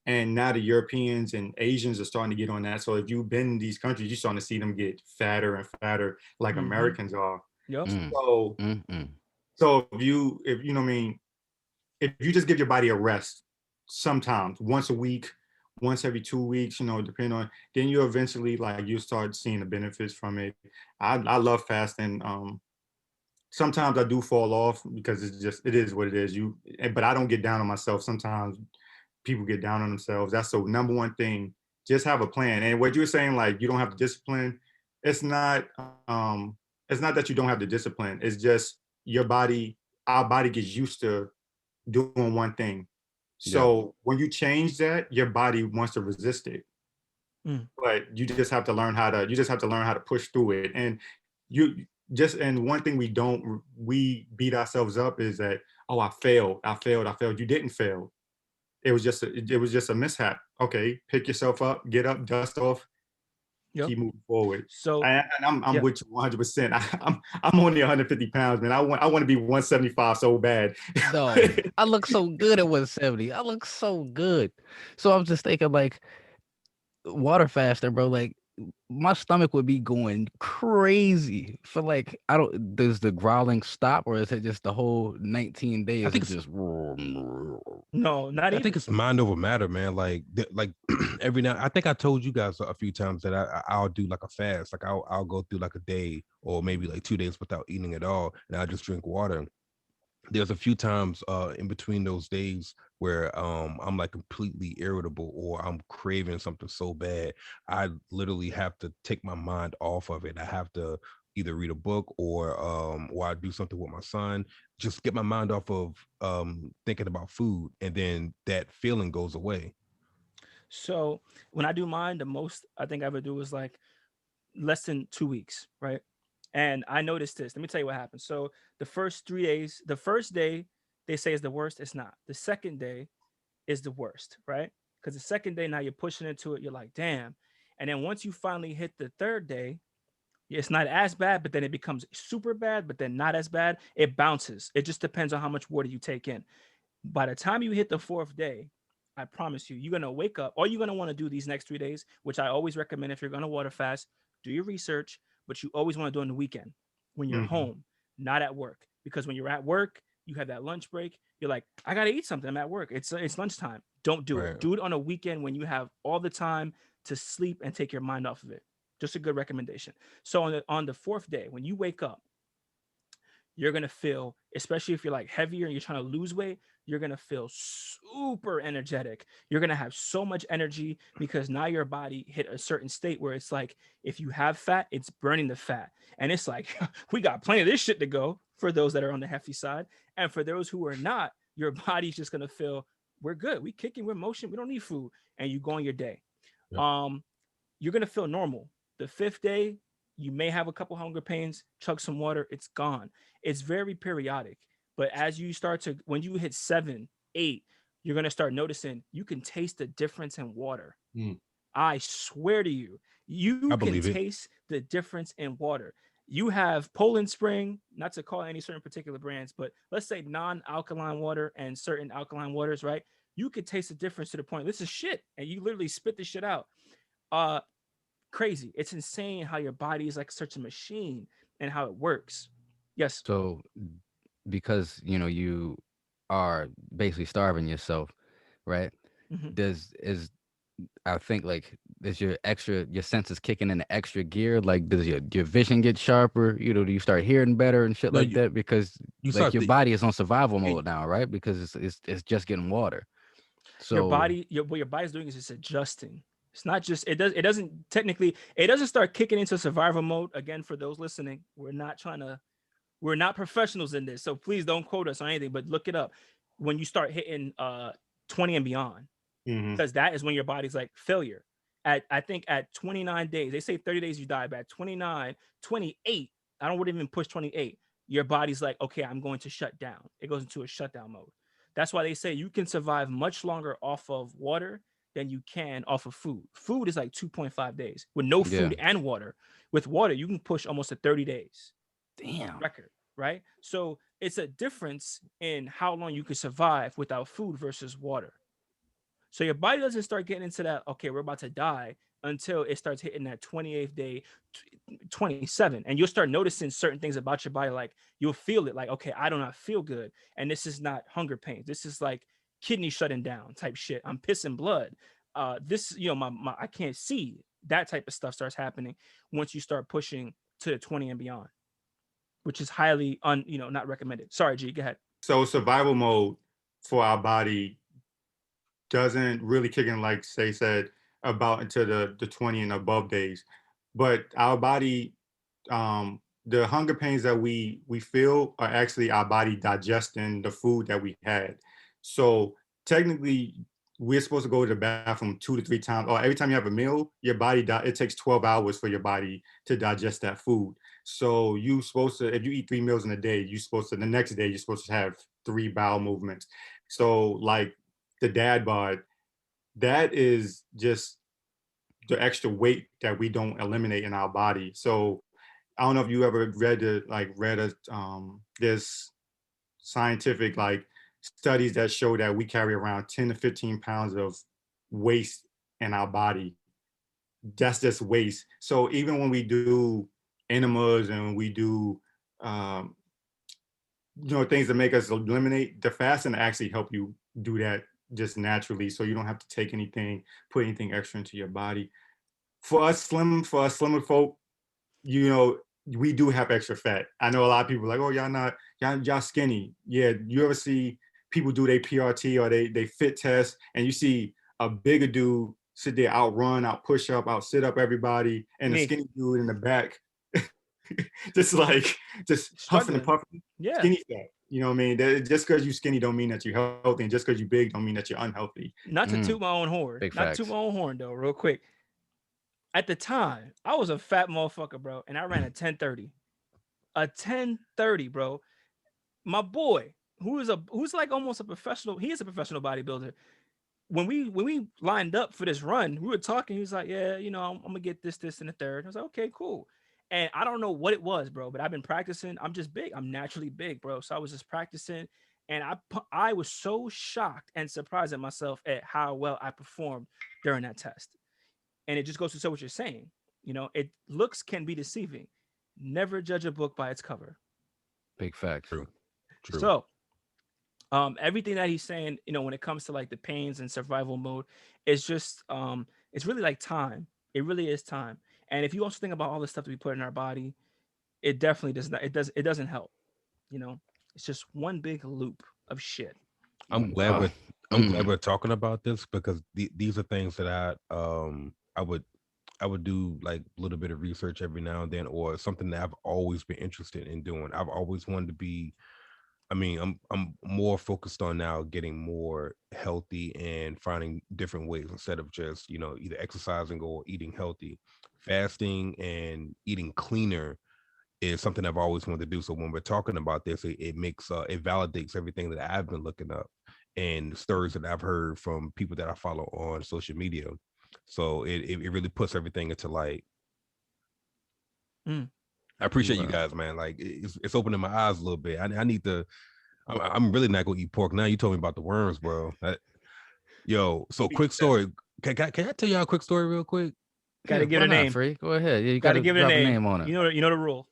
[SPEAKER 4] and now the Europeans and Asians are starting to get on that. So if you've been in these countries, you're starting to see them get fatter and fatter, like
[SPEAKER 1] Mm-hmm.
[SPEAKER 4] Americans are.
[SPEAKER 1] Yep.
[SPEAKER 3] Mm,
[SPEAKER 4] So
[SPEAKER 3] mm, mm.
[SPEAKER 4] if you know what I mean, if you just give your body a rest, sometimes once a week, once every 2 weeks, you know, depending on, then you eventually like you start seeing the benefits from it. I love fasting. Sometimes I do fall off because it is what it is. But I don't get down on myself. Sometimes people get down on themselves. That's the number one thing. Just have a plan. And what you're saying, like you don't have the discipline, it's not it's not that you don't have the discipline. It's just your body, our body gets used to doing one thing.
[SPEAKER 3] Yeah.
[SPEAKER 4] So when you change that, your body wants to resist it.
[SPEAKER 1] Mm.
[SPEAKER 4] But you just have to learn how to push through it. And you just and one thing we beat ourselves up is that, oh, I failed. You didn't fail. It was just a mishap. Okay, pick yourself up, get up, dust off,
[SPEAKER 1] Yep.
[SPEAKER 4] keep moving forward.
[SPEAKER 1] So
[SPEAKER 4] And I'm
[SPEAKER 1] yeah.
[SPEAKER 4] with you 100%. I'm only 150 pounds, man. I want to be 175 so bad.
[SPEAKER 3] No, I look so good at 170. I look so good. So I'm just thinking like water faster, bro. Like my stomach would be going crazy for like I don't does the growling stop or is it just the whole 19
[SPEAKER 5] I
[SPEAKER 3] days
[SPEAKER 5] think
[SPEAKER 3] of
[SPEAKER 5] it's
[SPEAKER 3] just
[SPEAKER 1] No, not
[SPEAKER 5] I think
[SPEAKER 1] even.
[SPEAKER 5] it's mind over matter, man. Like like every now I think I told you guys a few times that I'll do like a fast. Like I'll go through like a day or maybe like 2 days without eating at all, and I'll just drink water. There's a few times in between those days where I'm like completely irritable or I'm craving something so bad. I literally have to take my mind off of it. I have to either read a book or I do something with my son, just get my mind off of thinking about food, and then that feeling goes away.
[SPEAKER 1] So when I do mine, the most I think I ever do is like less than 2 weeks, right? And I noticed this. Let me tell you what happened. So the first 3 days, the first day they say is the worst. It's not. The second day is the worst, right? Because the second day now you're pushing into it. You're like, damn. And then once you finally hit the third day, it's not as bad, but then it becomes super bad, but then not as bad. It bounces. It just depends on how much water you take in. By the time you hit the fourth day, I promise you, you're gonna wake up. All you're gonna want to do these next 3 days, which I always recommend if you're gonna water fast, do your research, but you always want to do it on the weekend when you're
[SPEAKER 4] Mhm.
[SPEAKER 1] home, not at work. Because when you're at work, you have that lunch break. You're like, I gotta eat something. I'm at work. It's lunchtime. Don't do it.
[SPEAKER 5] Right.
[SPEAKER 1] Do it on a weekend when you have all the time to sleep and take your mind off of it. Just a good recommendation. So on the fourth day, when you wake up, you're gonna feel, especially if you're like heavier and you're trying to lose weight, you're gonna feel super energetic. You're gonna have so much energy because now your body hit a certain state where it's like if you have fat, it's burning the fat. And it's like we got plenty of this shit to go for those that are on the hefty side. And for those who are not, your body's just gonna feel we're good. We kicking, we're motion, we don't need food. And you go on your day.
[SPEAKER 5] Yep.
[SPEAKER 1] Um, you're gonna feel normal. The fifth day, You may have a couple hunger pains, chug some water, it's gone. It's very periodic. But as you start to, when you hit 7, 8, you're going to start noticing you can taste the difference in water.
[SPEAKER 4] Mm.
[SPEAKER 1] I swear to you, you
[SPEAKER 5] I
[SPEAKER 1] can
[SPEAKER 5] believe it.
[SPEAKER 1] taste the difference in water. You have Poland Spring, not to call any certain particular brands, but let's say non-alkaline water and certain alkaline waters, right? You could taste the difference to the point this is shit, and you literally spit the shit out. Uh, Crazy. It's insane how your body is like such a machine and how it works. Yes.
[SPEAKER 3] So because you are basically starving yourself, right?
[SPEAKER 1] Mhm.
[SPEAKER 3] Does is I think like is your senses kicking in the extra gear? Like does your vision get sharper? Do you start hearing better and shit
[SPEAKER 5] No,
[SPEAKER 3] like that? Because
[SPEAKER 5] you
[SPEAKER 3] like
[SPEAKER 5] start
[SPEAKER 3] your
[SPEAKER 5] the
[SPEAKER 3] body is on survival
[SPEAKER 5] it,
[SPEAKER 3] mode now, right? Because it's just getting water.
[SPEAKER 1] Your
[SPEAKER 3] So
[SPEAKER 1] body, what your body's doing is it's adjusting. It's not just it doesn't technically it doesn't start kicking into survival mode. Again, for those listening, we're not professionals in this, so please don't quote us on anything, but look it up. When you start hitting 20 and beyond,
[SPEAKER 4] Hmm.
[SPEAKER 1] because that is when your body's like failure. At I think at 29 days, they say 30 days you die, but at 29, 28, I don't would even push 28. Your body's like, okay, I'm going to shut down. It goes into a shutdown mode. That's why they say you can survive much longer off of water than you can off of food. Food is like 2.5 days with no
[SPEAKER 3] yeah,
[SPEAKER 1] food and water. With water, you can push almost to 30 days
[SPEAKER 3] damn.
[SPEAKER 1] record, right? So it's a difference in how long you can survive without food versus water. So your body doesn't start getting into that, okay, we're about to die until it starts hitting that 28th day, 27. And you'll start noticing certain things about your body. Like you'll feel it like, okay, I do not feel good. And this is not hunger pains. This is like kidney shutting down type shit. I'm pissing blood. This, my I can't see. That type of stuff starts happening once you start pushing to the 20 and beyond, which is highly not recommended. Sorry, G, go ahead.
[SPEAKER 4] So survival mode for our body doesn't really kick in, like Say said, about into the 20 and above days. But our body, the hunger pains that we feel are actually our body digesting the food that we had. So technically, we're supposed to go to the bathroom 2 to 3 times, or every time you have a meal, your body it takes 12 hours for your body to digest that food. So you supposed to, if you eat 3 meals in a day, you're supposed to the next day you're supposed to have 3 bowel movements. So like the dad bod, that is just the extra weight that we don't eliminate in our body. So I don't know if you ever read this scientific like studies that show that we carry around 10 to 15 pounds of waste in our body. That's just waste. So even when we do enemas and we do um, things that make us eliminate, the fasting actually help you do that just naturally, so you don't have to take anything, put anything extra into your body. For us slimmer folk, you know, we do have extra fat. I know a lot of people are like, oh, y'all not, y'all skinny. Yeah, you ever see people do their PRT or they fit test, and you see a bigger dude sit there, outrun, out push up, out sit up everybody, and the
[SPEAKER 1] Me
[SPEAKER 4] skinny dude in the back, just like just huffing and
[SPEAKER 1] struggling.
[SPEAKER 4] puffing,
[SPEAKER 1] Yeah.
[SPEAKER 4] skinny fat. You know what I mean? Just because you skinny don't mean that you're healthy, and just because you big don't mean that you're unhealthy.
[SPEAKER 1] Not to
[SPEAKER 3] Mm,
[SPEAKER 1] toot my own horn.
[SPEAKER 3] big
[SPEAKER 1] Not to toot
[SPEAKER 3] facts.
[SPEAKER 1] my own horn though, real quick. At the time, I was a fat motherfucker, bro, and I ran a 10:30. A 10:30, bro. My boy, who's like almost a professional, he is a professional bodybuilder. When we lined up for this run, we were talking. He was like, "Yeah, I'm gonna get this, and the third." I was like, "Okay, cool." And I don't know what it was, bro, but I've been practicing. I'm just big. I'm naturally big, bro. So I was just practicing, and I was so shocked and surprised at myself at how well I performed during that test. And it just goes to show what you're saying. It looks can be deceiving. Never judge a book by its cover.
[SPEAKER 3] Big facts.
[SPEAKER 5] true, true.
[SPEAKER 1] So everything that he's saying, when it comes to like the pains and survival mode, it's just it's really like time. It really is time. And if you also think about all the stuff that we put in our body, it definitely does not it doesn't help. you know it's just one big loop of shit.
[SPEAKER 5] I'm glad
[SPEAKER 3] Uh,
[SPEAKER 5] we're I'm glad
[SPEAKER 3] mm,
[SPEAKER 5] we're talking about this because these are things that I would do like a little bit of research every now and then, or something that I've always been interested in doing. I've always wanted to be I mean, I'm more focused on now getting more healthy and finding different ways instead of just, either exercising or eating healthy. Fasting and eating cleaner is something I've always wanted to do. So when we're talking about this, it makes it validates everything that I've been looking up and stories that I've heard from people that I follow on social media. So it really puts everything into light.
[SPEAKER 1] Mm.
[SPEAKER 5] I appreciate you
[SPEAKER 3] Wow.
[SPEAKER 5] guys, man. Like it's opening my eyes a little bit. I need to. I'm really not gonna eat pork now. You told me about the worms, bro. Yo, so quick story. Can I tell y'all a quick story real quick?
[SPEAKER 1] Gotta give
[SPEAKER 3] why
[SPEAKER 1] it a
[SPEAKER 3] not,
[SPEAKER 1] name.
[SPEAKER 3] Free? Go ahead. Yeah, you
[SPEAKER 1] Gotta
[SPEAKER 3] gotta
[SPEAKER 1] give it a
[SPEAKER 3] drop a
[SPEAKER 1] name.
[SPEAKER 3] name on it.
[SPEAKER 1] You know the rule.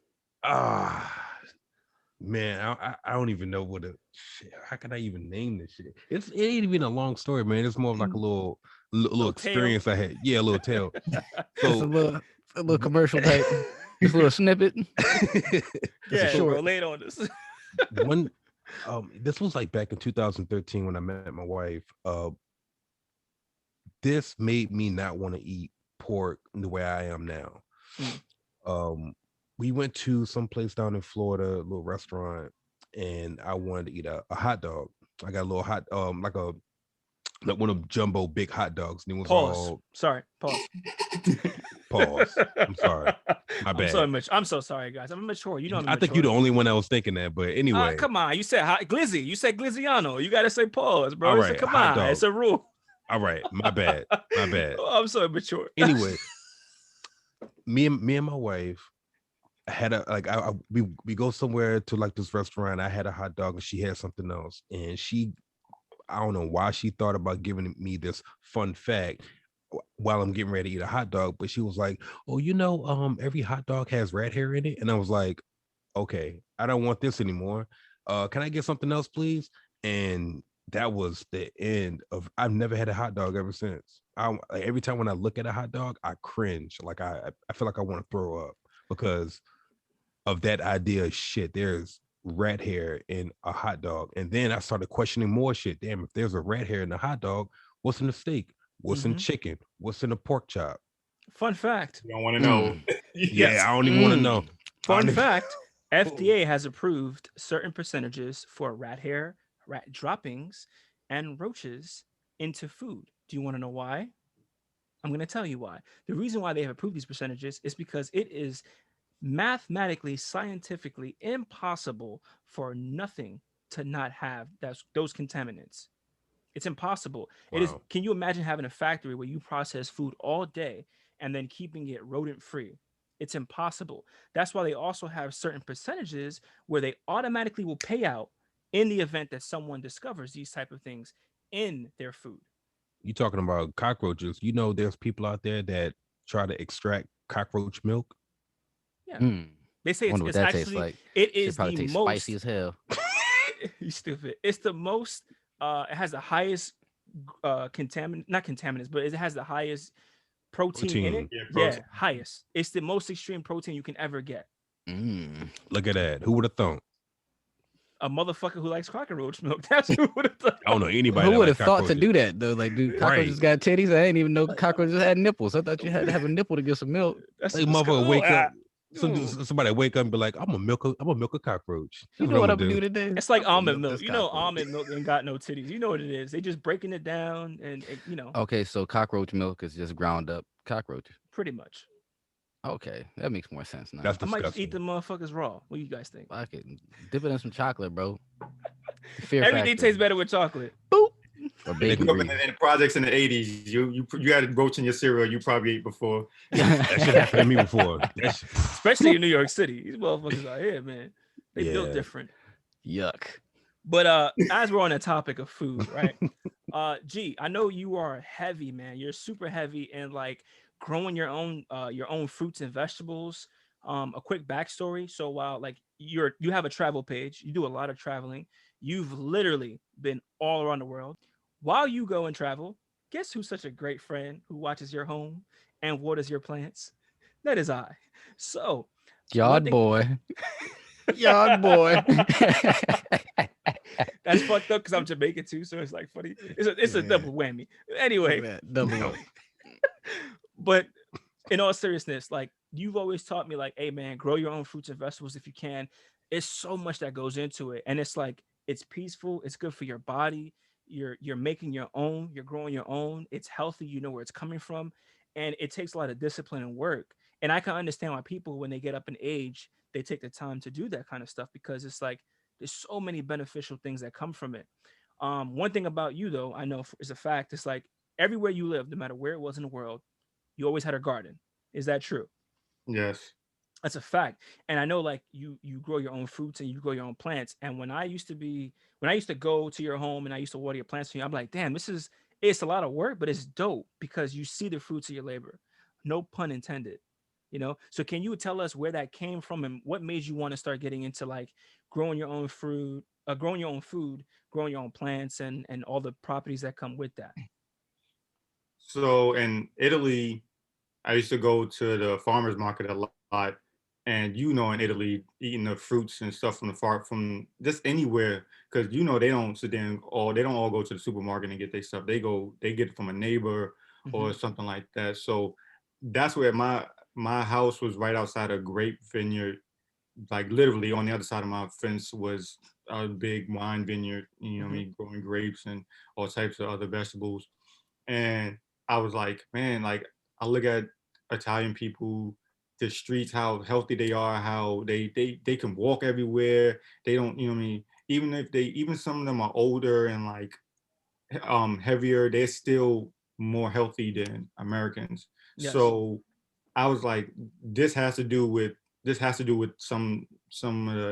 [SPEAKER 5] Man, I don't even know shit. How can I even name this shit? It ain't even a long story, man. It's more of like a little
[SPEAKER 1] Little
[SPEAKER 5] experience I had. Yeah, a little tale.
[SPEAKER 3] Just
[SPEAKER 5] So
[SPEAKER 3] a little commercial type. Just a little snippet.
[SPEAKER 1] Yeah,
[SPEAKER 3] short.
[SPEAKER 1] bro, lay it on this.
[SPEAKER 5] one this was like back in 2013 when I met my wife. This made me not want to eat pork the way I am now. We went to some place down in Florida, a little restaurant, and I wanted to eat a hot dog. I got a little hot like one of them jumbo big hot dogs, and it was
[SPEAKER 1] Pause.
[SPEAKER 5] all
[SPEAKER 1] Sorry. Pause.
[SPEAKER 5] pause. I'm sorry. My bad.
[SPEAKER 1] I'm so sorry, guys. I'm immature. You know I'm
[SPEAKER 5] I think you're the
[SPEAKER 1] immature.
[SPEAKER 5] only one that was thinking that, but anyway.
[SPEAKER 1] Come on. You said hot glizzy. You said glizziano. You gotta say pause, bro.
[SPEAKER 5] All
[SPEAKER 1] It's
[SPEAKER 5] right,
[SPEAKER 1] come
[SPEAKER 5] hot
[SPEAKER 1] on.
[SPEAKER 5] dog.
[SPEAKER 1] It's a rule.
[SPEAKER 5] All right, my bad. My bad.
[SPEAKER 1] Oh, I'm so immature.
[SPEAKER 5] Anyway, me and my wife had we go somewhere to like this restaurant. I had a hot dog and she had something else, and I don't know why she thought about giving me this fun fact while I'm getting ready to eat a hot dog, but she was like, "Oh, every hot dog has rat hair in it," and I was like, "Okay, I don't want this anymore. Can I get something else, please?" And that was the end of. I've never had a hot dog ever since. Every time when I look at a hot dog, I cringe. Like I feel like I want to throw up because of that idea of shit. There's rat hair in a hot dog. And then I started questioning more shit. Damn, if there's a rat hair in a hot dog, what's in the steak? What's in chicken? What's in a pork chop?
[SPEAKER 1] Fun fact.
[SPEAKER 4] You don't want to know.
[SPEAKER 5] Yeah, I don't even want to know.
[SPEAKER 1] Fun fact. FDA has approved certain percentages for rat hair, rat droppings, and roaches into food. Do you want to know why? I'm going to tell you why. The reason why they have approved these percentages is because it is mathematically, scientifically impossible for nothing to not have those contaminants. It's impossible. It is.
[SPEAKER 5] Wow.
[SPEAKER 1] Can you imagine having a factory where you process food all day and then keeping it rodent free? It's impossible. That's why they also have certain percentages where they automatically will pay out in the event that someone discovers these type of things in their food.
[SPEAKER 5] You talking about cockroaches? There's people out there that try to extract cockroach milk.
[SPEAKER 1] Yeah.
[SPEAKER 3] Mm.
[SPEAKER 1] They say
[SPEAKER 3] Wonder what
[SPEAKER 1] it's
[SPEAKER 3] that
[SPEAKER 1] actually
[SPEAKER 3] tastes like.
[SPEAKER 1] it
[SPEAKER 3] Should
[SPEAKER 1] is
[SPEAKER 3] probably
[SPEAKER 1] the
[SPEAKER 3] taste
[SPEAKER 1] most
[SPEAKER 3] spicy as hell.
[SPEAKER 1] you stupid. It's the most it has the highest not contaminants, but it has the highest protein in it.
[SPEAKER 5] Protein.
[SPEAKER 1] Yeah, highest. It's the most extreme protein you can ever get.
[SPEAKER 3] Mm.
[SPEAKER 5] Look at that. Who would have thought?
[SPEAKER 1] A motherfucker who likes cockroach milk. That's who would have thought.
[SPEAKER 5] I don't know anybody.
[SPEAKER 3] Who
[SPEAKER 5] that
[SPEAKER 3] would have
[SPEAKER 5] like
[SPEAKER 3] thought to
[SPEAKER 5] cockroaches.
[SPEAKER 3] do that though? Like, dude, cockroaches got titties. I didn't even know cockroaches had nipples. I thought you had to have a nipple to get some milk.
[SPEAKER 1] That's
[SPEAKER 5] Like, motherfucker wake up. Somebody wake up and be like, I'm a milk a cockroach.
[SPEAKER 3] You
[SPEAKER 5] That's
[SPEAKER 3] know what
[SPEAKER 5] I'm
[SPEAKER 3] I'm gonna
[SPEAKER 5] gonna
[SPEAKER 3] do today?
[SPEAKER 1] It's like
[SPEAKER 3] I'm gonna
[SPEAKER 1] almond
[SPEAKER 3] milk
[SPEAKER 1] milk.
[SPEAKER 3] this
[SPEAKER 1] You know,
[SPEAKER 3] cockroach.
[SPEAKER 1] almond milk ain't got no titties. You know what it is. They just breaking it down and
[SPEAKER 3] Okay, so cockroach milk is just ground up cockroach.
[SPEAKER 1] pretty much.
[SPEAKER 3] Okay, that makes more sense now.
[SPEAKER 5] That's
[SPEAKER 1] I might just
[SPEAKER 5] disgusting.
[SPEAKER 1] eat the motherfuckers raw. What do you guys think?
[SPEAKER 3] I can dip it in some chocolate, bro. Fear
[SPEAKER 1] Everything
[SPEAKER 3] factor.
[SPEAKER 1] tastes better with chocolate.
[SPEAKER 3] Boop. Or
[SPEAKER 4] You
[SPEAKER 3] bacon
[SPEAKER 4] grew up in
[SPEAKER 3] grease.
[SPEAKER 4] the projects in the 80s. You had a roach in your cereal you probably ate before.
[SPEAKER 5] That shit happened to me before.
[SPEAKER 1] Especially in New York City. These motherfuckers out here, man. They built
[SPEAKER 5] Yeah.
[SPEAKER 1] different.
[SPEAKER 3] Yuck.
[SPEAKER 1] But as we're on the topic of food, right? G, I know you are heavy, man. You're super heavy in like growing your own fruits and vegetables. A quick backstory. So while like you have a travel page, you do a lot of traveling. You've literally been all around the world. While you go and travel, guess who's such a great friend who watches your home and waters your plants? That is I. So
[SPEAKER 3] Yard
[SPEAKER 1] thing-
[SPEAKER 3] boy. Yard boy.
[SPEAKER 1] that's fucked up because I'm Jamaican too, so it's like funny. It's a double whammy. Anyway,
[SPEAKER 3] Double.
[SPEAKER 1] but in all seriousness, like you've always taught me, like, hey man, grow your own fruits and vegetables if you can. it's so much that goes into it, and it's like it's peaceful, it's good for your body. You're making your own, you're growing your own. It's healthy, you know where it's coming from, and it takes a lot of discipline and work. And I can understand why people, when they get up in age, they take the time to do that kind of stuff, because it's like there's so many beneficial things that come from it. One thing about you though, I know is a fact. It's like everywhere you live, no matter where it was in the world, you always had a garden. Is that true?
[SPEAKER 4] Yes.
[SPEAKER 1] That's a fact. And I know like you grow your own fruits and you grow your own plants. And when I used to go to your home and I used to water your plants for you, I'm like, damn, it's a lot of work, but it's dope because you see the fruits of your labor. No pun intended. So can you tell us where that came from and what made you want to start getting into like growing your own fruit, growing your own food, growing your own plants, and all the properties that come with that?
[SPEAKER 4] So in Italy, I used to go to the farmers market a lot, and in Italy, eating the fruits and stuff from the far from just anywhere, because they don't sit there and they don't all go to the supermarket and get their stuff. They get it from a neighbor
[SPEAKER 1] Hmm.
[SPEAKER 4] or something like that. So that's where my house was right outside a grape vineyard. Like literally on the other side of my fence was a big wine vineyard.
[SPEAKER 1] Hmm.
[SPEAKER 4] Growing grapes and all types of other vegetables. And I was like, man, like I look at Italian people, the streets, how healthy they are, how they can walk everywhere. They don't, even if even some of them are older and like heavier, they're still more healthy than Americans.
[SPEAKER 1] Yes.
[SPEAKER 4] So I was like, this has to do with some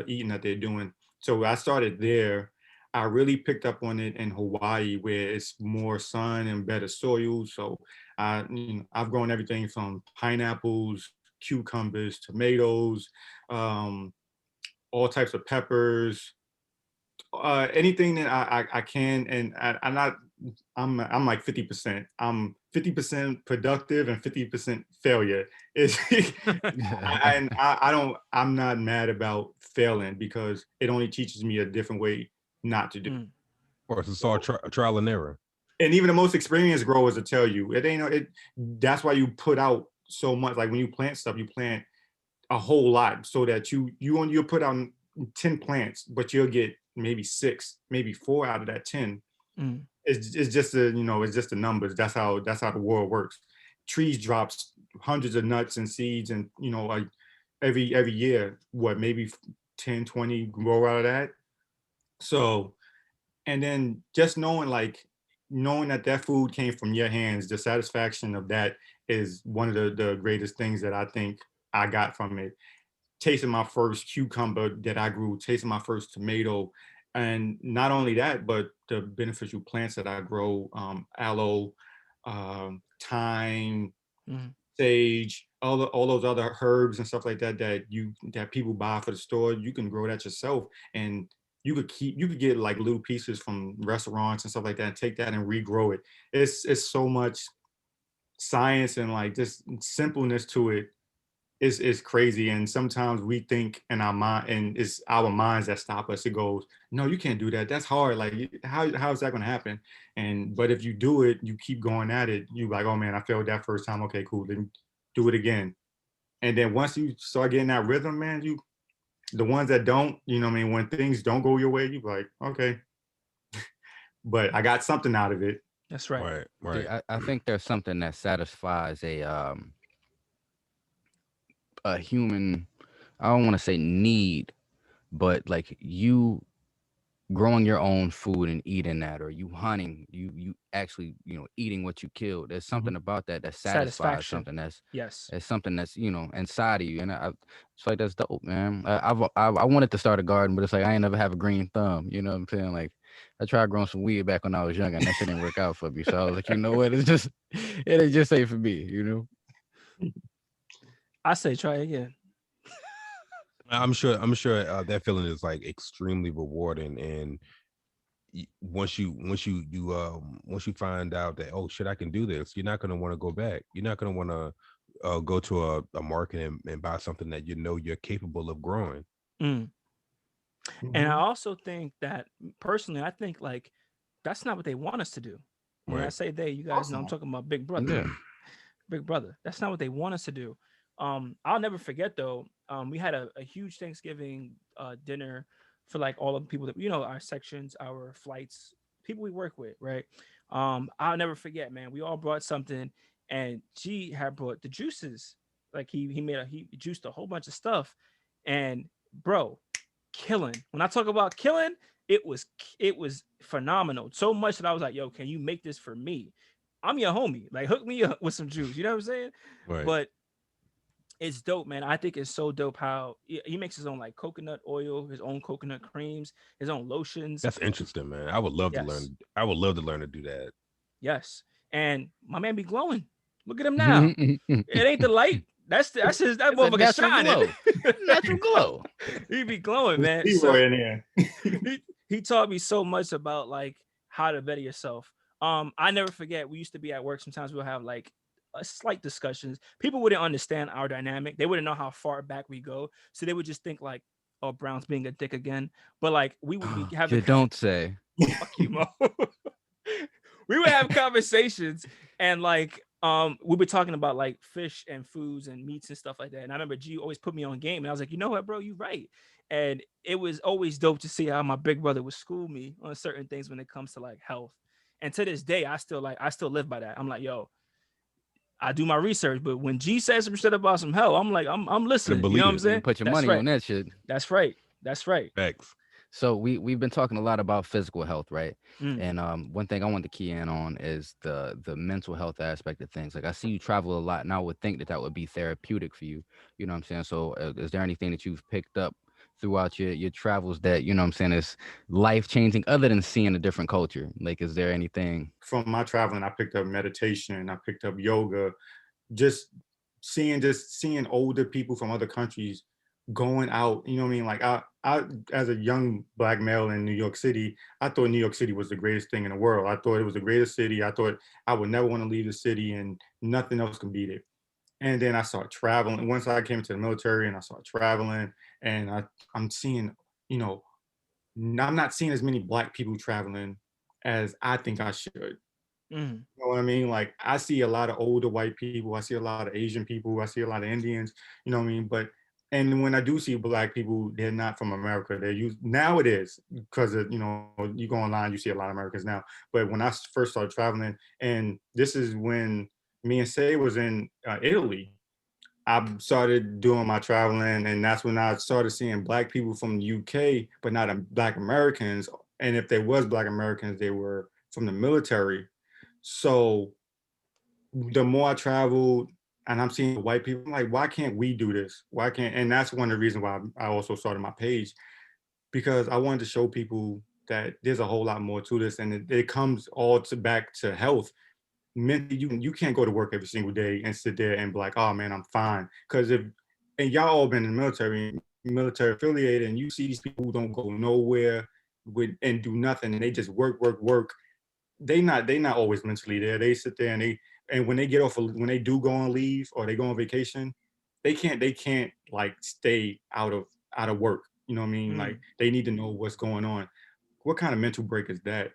[SPEAKER 4] eating that they're doing. So I started there. I really picked up on it in Hawaii, where it's more sun and better soil. So I've grown everything from pineapples, cucumbers, tomatoes, um, all types of peppers, anything that I can, and I'm like 50%. I'm 50% productive and 50% failure. It's I don't I'm not mad about failing because it only teaches me a different way not to do.
[SPEAKER 1] Mm.
[SPEAKER 5] Of course, it's all
[SPEAKER 4] So,
[SPEAKER 5] trial and error.
[SPEAKER 4] and even the most experienced growers will tell you it ain't it. That's why you put out so much. Like when you plant stuff, you plant a whole lot so that you'll put out 10 plants, but you'll get maybe 6, maybe 4 out of that 10.
[SPEAKER 1] Mm.
[SPEAKER 4] It's just it's just the numbers. That's how the world works. Trees drops hundreds of nuts and seeds, and like every year, what, maybe 10, 20 grow out of that. So, and then just knowing that that food came from your hands, the satisfaction of that is one of the greatest things that I think I got from it. Tasting my first cucumber that I grew, tasting my first tomato, and not only that, but the beneficial plants that I grow, aloe, thyme,
[SPEAKER 1] Mm.
[SPEAKER 4] sage, all those other herbs and stuff like that that people buy for the store. You can grow that yourself, and you could get like little pieces from restaurants and stuff like that, and take that and regrow it. It's so much science and like just simpleness to it is crazy. And sometimes we think in our mind, and it's our minds that stop us. It goes, no, you can't do that. That's hard. Like, how is that going to happen? But if you do it, you keep going at it. You like, oh man, I failed that first time. Okay, cool. Then do it again. And then once you start getting that rhythm, man, the ones that don't, when things don't go your way, you like, okay, but I got something out of it.
[SPEAKER 1] That's right.
[SPEAKER 5] Right,
[SPEAKER 3] See,
[SPEAKER 5] right.
[SPEAKER 3] I think there's something that satisfies a human, I don't want to say need, but like you growing your own food and eating that, or you hunting, you actually eating what you killed. There's
[SPEAKER 4] Mhm.
[SPEAKER 3] something about that that satisfies
[SPEAKER 1] Satisfaction.
[SPEAKER 3] something
[SPEAKER 1] Yes.
[SPEAKER 3] that's something that's inside of you, and it's like that's dope, man. I wanted to start a garden, but it's like I ain't never have a green thumb. You know what I'm saying? Like I tried growing some weed back when I was younger, and that shit didn't work out for me. So I was like, you know what? It just ain't for me.
[SPEAKER 1] I say try again.
[SPEAKER 5] I'm sure that feeling is like extremely rewarding, and once you find out that, oh shit, I can do this, you're not going to want to go back. You're not going to want to go to a market and buy something that you're capable of growing.
[SPEAKER 1] Mm. And I
[SPEAKER 4] Mhm.
[SPEAKER 1] also think that personally, I think like that's not what they want us to do. When I
[SPEAKER 5] Right.
[SPEAKER 1] say they, you
[SPEAKER 4] Of
[SPEAKER 1] guys
[SPEAKER 4] course
[SPEAKER 1] know I'm
[SPEAKER 4] not.
[SPEAKER 1] talking about Big Brother.
[SPEAKER 3] Yeah.
[SPEAKER 1] Big Brother. That's not what they want us to do. I'll never forget though. We had a huge Thanksgiving dinner for like all of the people that our sections, our flights, people we work with, right? I'll never forget, man. We all brought something, and G had brought the juices. Like he juiced a whole bunch of stuff, and bro, killing. When I talk about killing, it was phenomenal. So much that I was like, yo, can you make this for me? I'm your homie. Like hook me up with some juice. You know what I'm saying?
[SPEAKER 5] Right.
[SPEAKER 1] But it's dope, man. I think it's so dope how he makes his own like coconut oil, his own coconut creams, his own lotions.
[SPEAKER 5] That's interesting, man. I would love to
[SPEAKER 1] Yes,
[SPEAKER 5] learn. I would love to learn to do that.
[SPEAKER 1] yes. And my man be glowing. Look at him now. It ain't the light. That's his that
[SPEAKER 3] It's a
[SPEAKER 1] motherfucker
[SPEAKER 3] natural
[SPEAKER 1] shining.
[SPEAKER 3] glow. Natural glow.
[SPEAKER 1] He be glowing,
[SPEAKER 4] There's
[SPEAKER 1] man.
[SPEAKER 4] Leroy
[SPEAKER 1] So
[SPEAKER 4] in there.
[SPEAKER 1] he taught me so much about like how to better yourself. I never forget we used to be at work. Sometimes we'll have like a slight discussions. People wouldn't understand our dynamic. They wouldn't know how far back we go. So they would just think like, oh, Brown's being a dick again. But like we would be having
[SPEAKER 3] You don't say.
[SPEAKER 1] fuck you, Mo. We would have conversations and like we were talking about like fish and foods and meats and stuff like that. And I remember G always put me on game and I was like, you know what, bro, you right. And it was always dope to see how my big brother would school me on certain things when it comes to like health. And to this day, I still live by that. I'm like, yo, I do my research, but when G says some shit about some health, I'm like, I'm
[SPEAKER 5] Couldn't
[SPEAKER 1] listening. You know
[SPEAKER 5] believe
[SPEAKER 1] what I'm
[SPEAKER 5] it.
[SPEAKER 3] You
[SPEAKER 1] saying?
[SPEAKER 3] put your
[SPEAKER 1] That's
[SPEAKER 3] money
[SPEAKER 1] right.
[SPEAKER 3] on that shit.
[SPEAKER 1] That's right. That's right.
[SPEAKER 5] Facts.
[SPEAKER 3] So we've been talking a lot about physical health, right?
[SPEAKER 1] Mm,
[SPEAKER 3] And one thing I want to key in on is the mental health aspect of things. Like I see you travel a lot, and I would think that that would be therapeutic for you. You know what I'm saying? So is there anything that you've picked up throughout your travels that you know what I'm saying is life changing, other than seeing a different culture? Like, is there anything?
[SPEAKER 4] From my traveling, I picked up meditation, I picked up yoga, just seeing older people from other countries going out. You know what I mean? Like I as a young black male in New York City, I thought New York City was the greatest thing in the world. I thought it was the greatest city. I thought I would never want to leave the city and nothing else can beat it. And then I started traveling. Once I came to the military and I started traveling, and I'm seeing, you know, I'm not seeing as many black people traveling as I think I should.
[SPEAKER 1] mm,
[SPEAKER 4] You know what I mean? Like I see a lot of older white people, I see a lot of Asian people, I see a lot of Indians, you know what I mean? But and when I do see black people, they're not from America. They're used now it is because you go online, you see a lot of Americans now. But when I first started traveling, and this is when me and Say was in Italy, I started doing my traveling, and that's when I started seeing black people from the UK, but not black Americans. And if there was black Americans, they were from the military. So the more I traveled and I'm seeing white people, I'm like, why can't we do this? Why can't? And that's one of the reasons why I also started my page, because I wanted to show people that there's a whole lot more to this, and it comes all back to health. Mentally, you can't go to work every single day and sit there and be like, oh man, I'm fine. Because if and y'all all been in the military affiliated, and you see these people who don't go nowhere with and do nothing, and they just work, work, work. They not always mentally there. They sit there and when they get off when they do go on leave or they go on vacation, they can't like stay out of work. You know what I mean? Like
[SPEAKER 1] mm.
[SPEAKER 4] they need to know what's going on. What kind of mental break is that?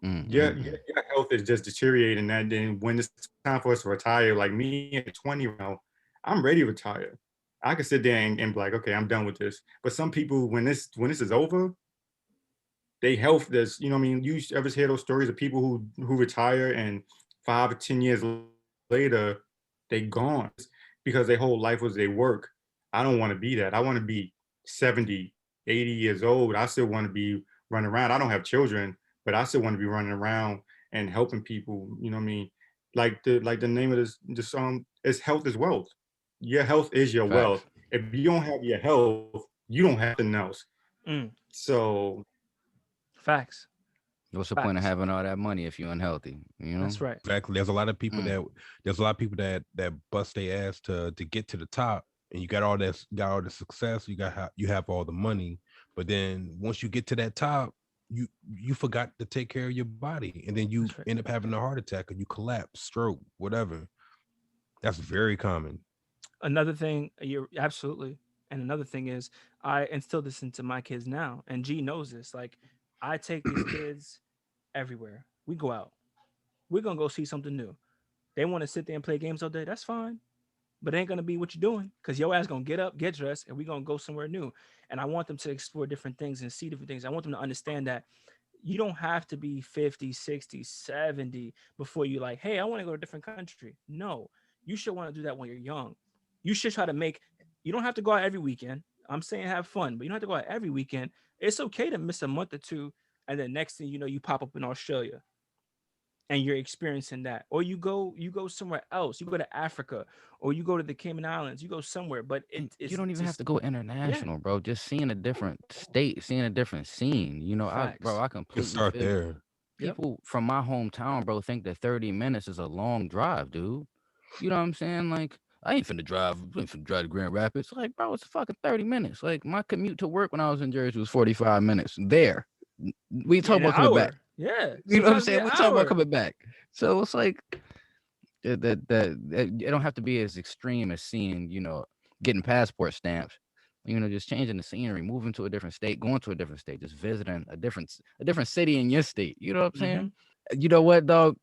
[SPEAKER 3] Mm,
[SPEAKER 4] Yeah,
[SPEAKER 3] mm, mm.
[SPEAKER 4] your health is just deteriorating. And then when it's time for us to retire, like me at 20 now, I'm ready to retire. I can sit there and be like, okay, I'm done with this. But some people, when this is over, they health this, you know what I mean? You ever hear those stories of people who retire and 5 or 10 years later, they gone because their whole life was their work. I don't want to be that. I want to be 70, 80 years old. I still want to be running around. I don't have children, but I still want to be running around and helping people, you know what I mean? Like the name of this song is health is wealth. Your health is your wealth.
[SPEAKER 3] Facts.
[SPEAKER 4] If you don't have your health, you don't have nothing else.
[SPEAKER 1] Mm.
[SPEAKER 4] So
[SPEAKER 1] Facts.
[SPEAKER 3] What's the point of
[SPEAKER 1] Facts.
[SPEAKER 3] having all that money if you're unhealthy? You know.
[SPEAKER 1] That's right.
[SPEAKER 5] Exactly. There's a lot of people
[SPEAKER 3] Mm.
[SPEAKER 5] that bust their ass to get to the top, and you got all the success, you have all the money, but then once you get to that top, you forgot to take care of your body, and then you
[SPEAKER 1] That's right.
[SPEAKER 5] end up having a heart attack or you collapse, stroke, whatever. That's very common.
[SPEAKER 1] Another thing, you're absolutely. And another thing is, I instill this into my kids now, and G knows this. Like, I take these kids everywhere. We go out. We're gonna go see something new. They want to sit there and play games all day. That's fine. but it ain't gonna be what you're doing because your ass gonna get up, get dressed, and we gonna go somewhere new. And I want them to explore different things and see different things. I want them to understand that you don't have to be 50, 60, 70 before you like, hey, I want to go to a different country. No, you should want to do that when you're young. You should try to make, you don't have to go out every weekend. I'm saying have fun, but you don't have to go out every weekend. It's okay to miss a month or two. And then next thing you know, you pop up in Australia and you're experiencing that. Or you go somewhere else. You go to Africa or you go to the Cayman Islands. You go somewhere, but
[SPEAKER 3] And you
[SPEAKER 1] it's
[SPEAKER 3] don't even have
[SPEAKER 1] just,
[SPEAKER 3] to go
[SPEAKER 1] yeah,
[SPEAKER 3] international, bro. Just seeing a different state, seeing a different scene.
[SPEAKER 1] facts.
[SPEAKER 3] I
[SPEAKER 5] Just
[SPEAKER 3] completely
[SPEAKER 5] start
[SPEAKER 3] feel you.
[SPEAKER 5] there.
[SPEAKER 1] Yep.
[SPEAKER 3] People from my hometown, bro, think that 30 minutes is a long drive, dude. You know what I'm saying? Like, I ain't finna drive to Grand Rapids. Like, bro, it's fucking 30 minutes. Like, my commute to work when I was in Jersey was 45 minutes. There. We
[SPEAKER 1] Yeah,
[SPEAKER 3] talk
[SPEAKER 1] in an
[SPEAKER 3] about coming back.
[SPEAKER 1] hour. Yeah.
[SPEAKER 3] You know what I'm
[SPEAKER 1] Sometimes be
[SPEAKER 3] saying?
[SPEAKER 1] an
[SPEAKER 3] We talk about
[SPEAKER 1] hour.
[SPEAKER 3] coming back. So it's like it don't have to be as extreme as seeing, getting passport stamps. Just changing the scenery, moving to a different state, going to a different state, just visiting a different city in your state. You know what I'm
[SPEAKER 1] Mm-hmm.
[SPEAKER 3] saying? You know what, dog?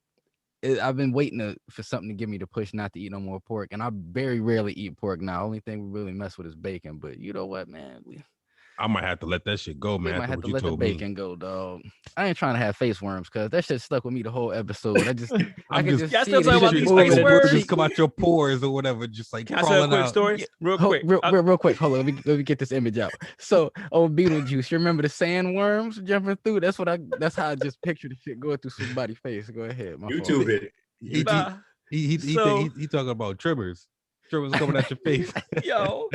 [SPEAKER 3] I've been waiting for something to give me the push not to eat no more pork, and I very rarely eat pork now. Only thing we really mess with is bacon. But you know what, man?
[SPEAKER 5] I might have to let that shit go,
[SPEAKER 3] We
[SPEAKER 5] man.
[SPEAKER 3] might
[SPEAKER 5] After
[SPEAKER 3] have
[SPEAKER 5] what
[SPEAKER 3] to
[SPEAKER 5] you
[SPEAKER 3] let the
[SPEAKER 5] told me,
[SPEAKER 3] bacon go, dog. I ain't trying to have face worms because that shit stuck with me the whole episode. I
[SPEAKER 5] I'm
[SPEAKER 3] could
[SPEAKER 5] just
[SPEAKER 3] just
[SPEAKER 1] Y'all
[SPEAKER 3] see
[SPEAKER 1] still
[SPEAKER 3] it. The
[SPEAKER 1] talking about
[SPEAKER 3] shit
[SPEAKER 5] picturing
[SPEAKER 1] these
[SPEAKER 5] like
[SPEAKER 1] face
[SPEAKER 5] a
[SPEAKER 3] moving.
[SPEAKER 5] worm
[SPEAKER 1] worms?
[SPEAKER 5] just come out your pores or whatever, just like
[SPEAKER 1] Can I tell a
[SPEAKER 5] crawling
[SPEAKER 1] quick
[SPEAKER 5] out.
[SPEAKER 1] story? Real quick.
[SPEAKER 3] Real quick. Hold on. Let me get this image out. So on Beetlejuice, you remember the sandworms jumping through? That's how I just pictured the shit going through somebody's face. Go ahead. My fault.
[SPEAKER 4] YouTube it.
[SPEAKER 5] He
[SPEAKER 4] YouTube.
[SPEAKER 1] Nah.
[SPEAKER 5] he talking about trimmers. Trimmers coming at your face.
[SPEAKER 1] Yo.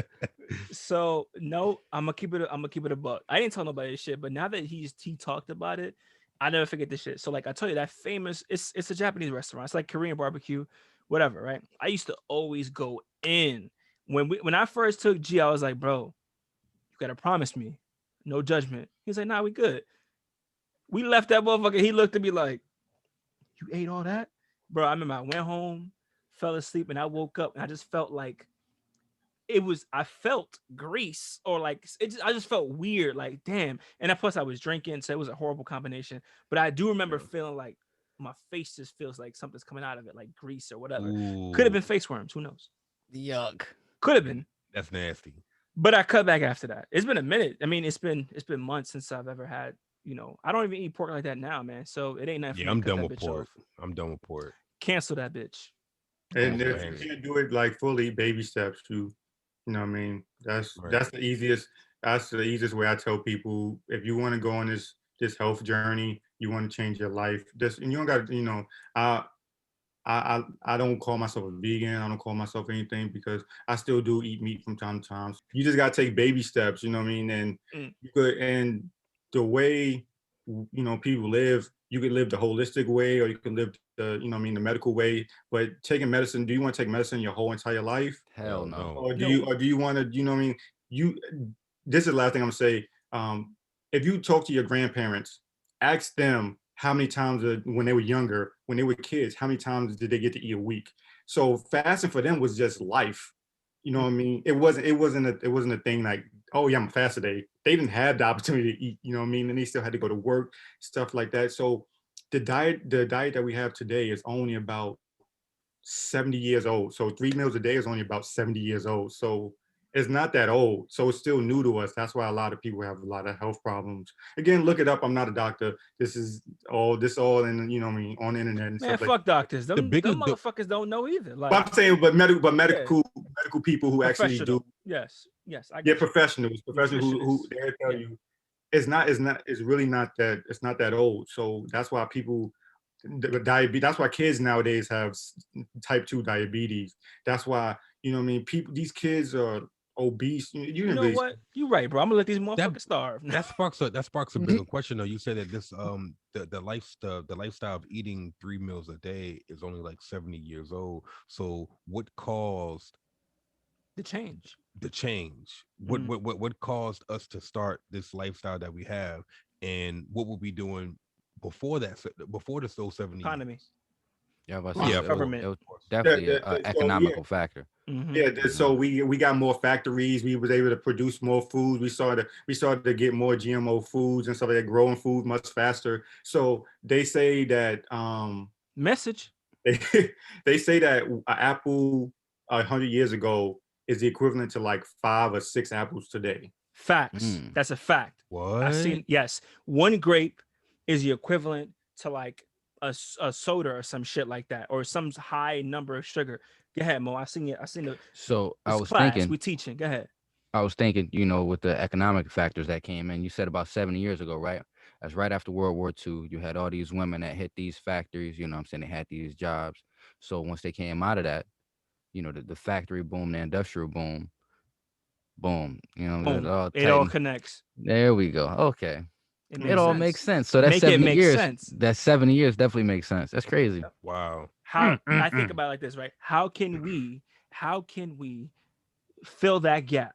[SPEAKER 1] So no, I'm gonna keep it a buck. I didn't tell nobody this shit, but now that he talked about it, I never forget this shit. So like I told you that famous, it's a Japanese restaurant. It's like Korean barbecue, whatever, right? I used to always go in when I first took G. I was like, bro, you gotta promise me, no judgment. He's like, nah, we good. We left that motherfucker. He looked at me like, you ate all that, bro. I remember I went home, fell asleep, and I woke up and I just felt like I felt grease or like I just felt weird, like damn. And then plus I was drinking, so it was a horrible combination. But I do remember feeling like my face just feels like something's coming out of it, like grease or whatever. Could have
[SPEAKER 5] Ooh,
[SPEAKER 1] been face worms, who knows?
[SPEAKER 3] Yuck.
[SPEAKER 1] Could have been.
[SPEAKER 5] that's nasty.
[SPEAKER 1] But I cut back after that. It's been a minute. I mean, it's been months since I've ever had, I don't even eat pork like that now, man. So it ain't nothing for
[SPEAKER 5] Yeah,
[SPEAKER 1] me to
[SPEAKER 5] I'm
[SPEAKER 1] cut
[SPEAKER 5] done
[SPEAKER 1] that
[SPEAKER 5] with
[SPEAKER 1] bitch
[SPEAKER 5] pork.
[SPEAKER 1] off.
[SPEAKER 5] I'm done with pork.
[SPEAKER 1] Cancel that bitch.
[SPEAKER 4] And
[SPEAKER 5] Cancel
[SPEAKER 4] if
[SPEAKER 5] that.
[SPEAKER 4] you can't do it like fully, baby steps. You know what I mean? That's
[SPEAKER 5] Right.
[SPEAKER 4] that's the easiest. That's the easiest way I tell people if you want to go on this health journey, you want to change your life. Just and you don't got I I don't call myself a vegan. I don't call myself anything because I still do eat meat from time to time. You just gotta take baby steps. You know what I mean? And
[SPEAKER 1] Mm.
[SPEAKER 4] you could and the way people live, you can live the holistic way or you can live the the medical way. But taking medicine, do you want to take medicine your whole entire life?
[SPEAKER 3] Hell
[SPEAKER 5] Hell
[SPEAKER 3] no.
[SPEAKER 5] no.
[SPEAKER 1] No.
[SPEAKER 4] Or do you want to, you this is the last thing I'm gonna say. If you talk to your grandparents, ask them how many times when they were younger, when they were kids, how many times did they get to eat a week? So fasting for them was just life. You know what I mean? It wasn't a thing like, oh yeah, I'm fast today. They didn't have the opportunity to eat, you know what I mean? And they still had to go to work, stuff like that. So the diet that we have today is only about 70 years old. So 3 meals a day is only about 70 years old. So it's not that old. So it's still new to us. That's why a lot of people have a lot of health problems. Again, look it up. I'm not a doctor. This all in, on the internet and
[SPEAKER 1] Man,
[SPEAKER 4] stuff like
[SPEAKER 1] fuck doctors.
[SPEAKER 5] The
[SPEAKER 1] Them
[SPEAKER 5] bigger
[SPEAKER 1] them
[SPEAKER 5] the
[SPEAKER 1] motherfuckers don't know either.
[SPEAKER 4] but
[SPEAKER 1] Like,
[SPEAKER 4] I'm saying, but
[SPEAKER 1] yeah,
[SPEAKER 4] medical people who actually do,
[SPEAKER 1] professional. Yes, yes, I
[SPEAKER 4] yeah,
[SPEAKER 1] got you.
[SPEAKER 4] professionals who
[SPEAKER 1] Nutritionists.
[SPEAKER 4] they tell
[SPEAKER 1] Yeah.
[SPEAKER 4] you it's really not that it's not that old. So that's why people the diabetes. That's why kids nowadays have type 2 diabetes. That's why what I mean. People, these kids are obese. You
[SPEAKER 1] You
[SPEAKER 4] didn't
[SPEAKER 1] know
[SPEAKER 4] really.
[SPEAKER 1] what? You right, bro. I'm gonna let these
[SPEAKER 5] that
[SPEAKER 1] motherfuckers starve.
[SPEAKER 5] that sparks a
[SPEAKER 3] Mhm.
[SPEAKER 5] bigger question though. You said that this the lifestyle of eating 3 meals a day is only like 70 years old. So what caused
[SPEAKER 1] The change.
[SPEAKER 5] the change? What
[SPEAKER 1] Mm.
[SPEAKER 5] what what what caused us to start this lifestyle that we have, and what were we doing before that? Before those 70
[SPEAKER 1] Economy.
[SPEAKER 5] years?
[SPEAKER 3] Yeah, I was
[SPEAKER 5] Well,
[SPEAKER 3] about to
[SPEAKER 5] yeah,
[SPEAKER 3] say
[SPEAKER 5] of course.
[SPEAKER 3] it
[SPEAKER 1] Government.
[SPEAKER 3] was
[SPEAKER 4] The,
[SPEAKER 3] definitely
[SPEAKER 4] the,
[SPEAKER 3] a
[SPEAKER 4] the, so yeah,
[SPEAKER 3] economical factor.
[SPEAKER 1] Mm-hmm.
[SPEAKER 4] yeah.
[SPEAKER 3] You
[SPEAKER 4] So
[SPEAKER 3] know,
[SPEAKER 4] we got more factories. We was able to produce more food. We started to get more GMO foods and stuff like that, growing food much faster. So they say that
[SPEAKER 1] Message.
[SPEAKER 4] they, they say that an apple 100 years ago is the equivalent to like 5 or 6 apples today.
[SPEAKER 1] Facts. That's a fact.
[SPEAKER 5] What?
[SPEAKER 1] I seen. Yes, one grape is the equivalent to like a soda or some shit like that, or some high number of sugar. Go ahead, Mo. I seen it. I seen the.
[SPEAKER 3] So I
[SPEAKER 1] It's
[SPEAKER 3] was
[SPEAKER 1] class.
[SPEAKER 3] thinking,
[SPEAKER 1] We teaching. Go ahead.
[SPEAKER 3] with the economic factors that came in, you said about 70 years ago, right? That's right after World War II. You had all these women that hit these factories, what I'm saying? They had these jobs. So once they came out of that, the factory boom, the industrial boom, boom, it
[SPEAKER 1] Boom.
[SPEAKER 3] all
[SPEAKER 1] It all
[SPEAKER 3] tightened.
[SPEAKER 1] Connects.
[SPEAKER 3] There we go. Okay.
[SPEAKER 1] It
[SPEAKER 3] It
[SPEAKER 1] makes
[SPEAKER 3] all
[SPEAKER 1] sense.
[SPEAKER 3] makes sense. So that's
[SPEAKER 1] Make it
[SPEAKER 3] 70
[SPEAKER 1] make
[SPEAKER 3] years.
[SPEAKER 1] sense.
[SPEAKER 3] That 70 years definitely makes sense. That's crazy.
[SPEAKER 5] Wow.
[SPEAKER 1] How I think about it like this, right? How can we fill that gap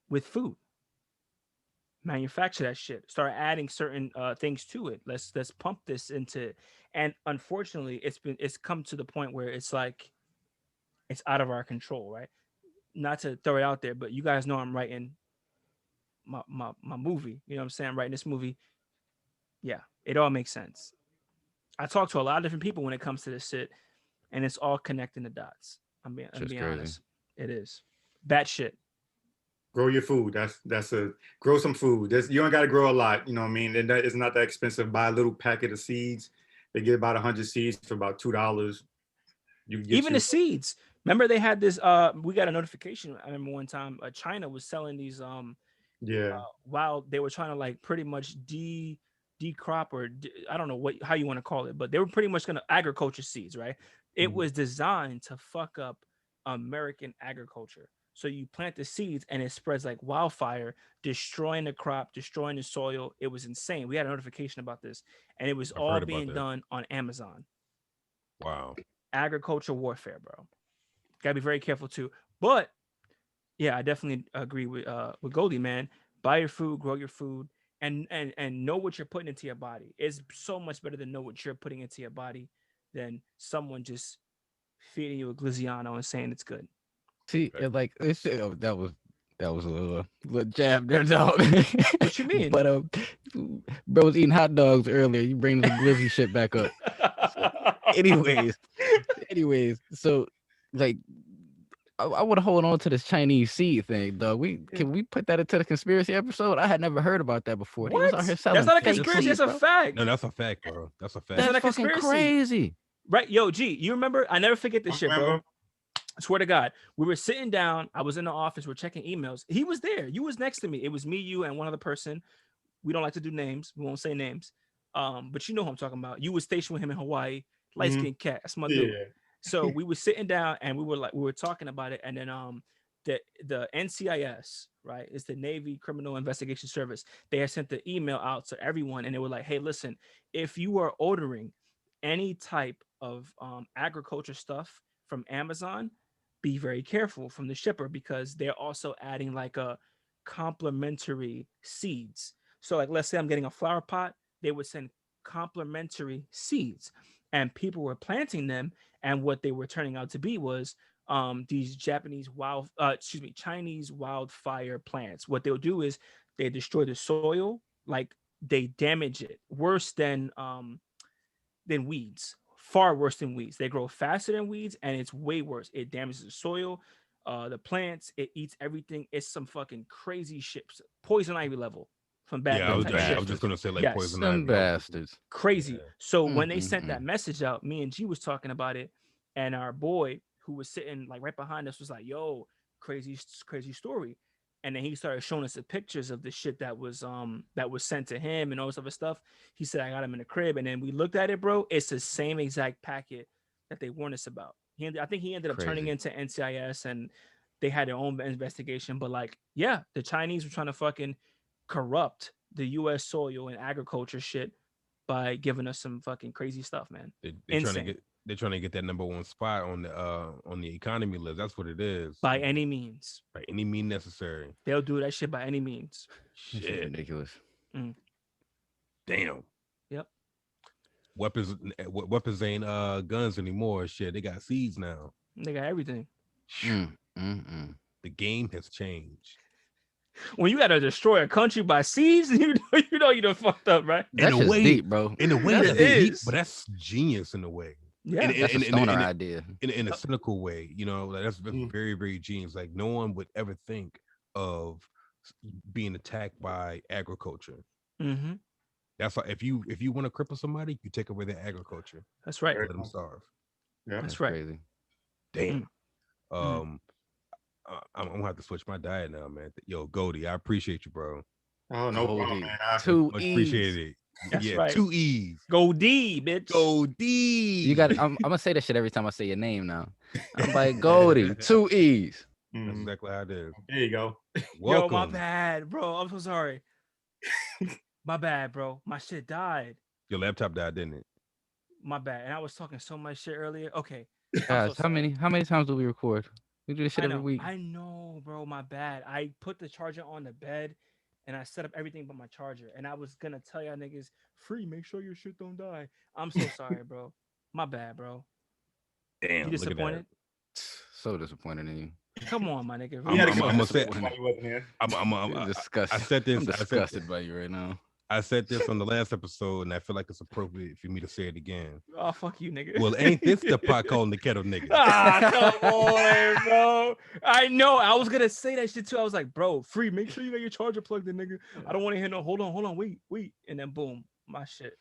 [SPEAKER 1] with food? Manufacture that shit. Start adding certain things to it. Let's pump this into. And unfortunately, it's come to the point where it's like it's out of our control, right? Not to throw it out there, but you guys know I'm writing my movie. You know what I'm saying? I'm writing this movie. Yeah, it all makes sense. I talk to a lot of different people when it comes to this shit, and it's all connecting the dots. I'm being
[SPEAKER 3] Just crazy.
[SPEAKER 1] honest. It is. Bat shit.
[SPEAKER 4] Grow your food. Grow some food. You don't got to grow a lot. You know what I mean? And it's not that expensive. Buy a little packet of seeds. They get about 100 seeds for about $2. You can get
[SPEAKER 1] Even the seeds. Remember they had this. We got a notification. I remember one time China was selling these. While they were trying to like pretty much decrop or I don't know how you want to call it, but they were pretty much going to agriculture seeds, right? It was designed to fuck up American agriculture. So you plant the seeds and it spreads like wildfire, destroying the crop, destroying the soil. It was insane. We had a notification about this, and it was all being done on Amazon.
[SPEAKER 5] Wow.
[SPEAKER 1] Agriculture warfare, bro. Gotta be very careful too. But yeah, I definitely agree with Goldie, man. Buy your food, grow your food, and know what you're putting into your body. It's so much better to know what you're putting into your body than someone just feeding you a Gliziano and saying it's good.
[SPEAKER 3] See, like this, that was a little jab there, dog.
[SPEAKER 1] What you mean?
[SPEAKER 3] But bro was eating hot dogs earlier. You bring the glizzy shit back up. So, anyways, so like I want to hold on to this Chinese seed thing, dog. Can we put that into the conspiracy episode? I had never heard about that before.
[SPEAKER 1] What?
[SPEAKER 3] They was out here selling
[SPEAKER 1] That's not a
[SPEAKER 3] fake
[SPEAKER 1] conspiracy.
[SPEAKER 3] seeds,
[SPEAKER 1] That's a
[SPEAKER 3] bro.
[SPEAKER 1] fact.
[SPEAKER 5] No, that's a fact, bro. That's a fact.
[SPEAKER 3] That's
[SPEAKER 1] not a
[SPEAKER 3] fucking
[SPEAKER 1] conspiracy.
[SPEAKER 3] crazy.
[SPEAKER 1] Right, yo, G, you remember? I never forget this shit, bro. I swear to God, we were sitting down. I was in the office. We're checking emails. He was there. You was next to me. It was me, you, and one other person. We don't like to do names. We won't say names. But you know who I'm talking about. You was stationed with him in Hawaii. Light skinned cat. That's my dude. So we were sitting down and we were talking about it. And then the NCIS, right, is the Navy Criminal Investigation Service. They had sent the email out to everyone, and they were like, "Hey, listen, if you are ordering any type of agriculture stuff from Amazon, be very careful from the shipper because they're also adding like a complementary seeds. So like let's say I'm getting a flower pot, they would send complementary seeds and people were planting them, and what they were turning out to be was these Chinese wildfire plants. What they'll do is they destroy the soil, like they damage it worse than weeds, far worse than weeds. They grow faster than weeds, and it's way worse. It damages the soil, the plants. It eats everything. It's some fucking crazy shit, poison ivy level from back.
[SPEAKER 5] Yeah, I was just gonna say like poison ivy.
[SPEAKER 3] Some bastards.
[SPEAKER 1] Crazy. So when they sent that message out, me and G was talking about it, and our boy who was sitting like right behind us was like, "Yo, crazy story." And then he started showing us the pictures of the shit that was sent to him and all this other stuff. He said, "I got him in the crib," and then we looked at it, bro. It's the same exact packet that they warned us about. I think he ended up turning into NCIS, and they had their own investigation. But like, yeah, the Chinese were trying to fucking corrupt the U.S. soil and agriculture shit by giving us some fucking crazy stuff, man.
[SPEAKER 5] They're trying to get that number one spot on the economy list. That's what it is.
[SPEAKER 1] By any means.
[SPEAKER 5] By any means necessary.
[SPEAKER 1] They'll do that shit by any means.
[SPEAKER 3] Shit, ridiculous.
[SPEAKER 5] Damn.
[SPEAKER 1] Yep.
[SPEAKER 5] Weapons ain't guns anymore. Shit, they got seeds now.
[SPEAKER 1] They got everything.
[SPEAKER 5] The game has changed.
[SPEAKER 1] When you gotta destroy a country by seeds, you know you done fucked up, right?
[SPEAKER 3] That's just deep, bro.
[SPEAKER 5] In a way, that's deep, but that's genius in a way.
[SPEAKER 1] Yeah.
[SPEAKER 3] That's a stoner idea.
[SPEAKER 5] in a cynical way, you know, like that's
[SPEAKER 4] Mm.
[SPEAKER 5] very, very genius. Like no one would ever think of being attacked by agriculture.
[SPEAKER 1] Mm-hmm.
[SPEAKER 5] That's why if you want to cripple somebody, you take away their agriculture,
[SPEAKER 1] That's right.
[SPEAKER 4] Very
[SPEAKER 5] let them
[SPEAKER 4] much.
[SPEAKER 5] starve.
[SPEAKER 4] Yeah.
[SPEAKER 1] That's
[SPEAKER 3] That's
[SPEAKER 1] right.
[SPEAKER 3] crazy.
[SPEAKER 5] Damn.
[SPEAKER 1] Mm.
[SPEAKER 5] I'm gonna have to switch my diet now, man. Yo, Goldie, I appreciate you, bro.
[SPEAKER 4] Oh, no problem,
[SPEAKER 3] Goldie.
[SPEAKER 4] man.
[SPEAKER 3] Two
[SPEAKER 5] Much
[SPEAKER 3] E's.
[SPEAKER 5] appreciated.
[SPEAKER 1] That's
[SPEAKER 5] Yeah,
[SPEAKER 1] right.
[SPEAKER 5] 2 E's.
[SPEAKER 1] Goldee, bitch.
[SPEAKER 5] Goldee.
[SPEAKER 3] You got. I'm gonna say that shit every time I say your name now. I'm like Goldie. 2 E's.
[SPEAKER 5] That's
[SPEAKER 4] Mhm.
[SPEAKER 5] exactly how it is.
[SPEAKER 4] There you go.
[SPEAKER 1] Yo, my
[SPEAKER 5] Welcome.
[SPEAKER 1] bad, bro. I'm so sorry. My bad, bro. My shit died.
[SPEAKER 5] Your laptop died, didn't it?
[SPEAKER 1] My bad. And I was talking so much shit earlier. Okay. I'm
[SPEAKER 3] Guys,
[SPEAKER 1] so
[SPEAKER 3] how
[SPEAKER 1] sorry.
[SPEAKER 3] many times do we record? We do this shit
[SPEAKER 1] I
[SPEAKER 3] every
[SPEAKER 1] know.
[SPEAKER 3] week.
[SPEAKER 1] I know, bro. My bad. I put the charger on the bed and I set up everything but my charger. And I was gonna tell y'all niggas, free, make sure your shit don't die. I'm so sorry, bro. My bad, bro. You
[SPEAKER 5] Damn, look at that.
[SPEAKER 1] disappointed?
[SPEAKER 3] So disappointed in you.
[SPEAKER 1] Come on, my nigga.
[SPEAKER 4] He had to
[SPEAKER 5] I'm
[SPEAKER 4] go
[SPEAKER 5] gonna
[SPEAKER 4] to
[SPEAKER 5] say-
[SPEAKER 4] school while he wasn't here.
[SPEAKER 3] You're
[SPEAKER 5] I
[SPEAKER 3] disgusted.
[SPEAKER 5] said this.
[SPEAKER 3] I'm disgusted by you right now.
[SPEAKER 5] I said this on the last episode, and I feel like it's appropriate for me to say it again.
[SPEAKER 1] Oh, fuck you, nigga.
[SPEAKER 5] Well, ain't this the pot calling the kettle nigga?
[SPEAKER 1] Ah, come on, bro. I know. I was gonna say that shit too. I was like, bro, free. Make sure you got your charger plugged in, nigga. I don't want to hear no. Hold on, wait, and then boom, my shit.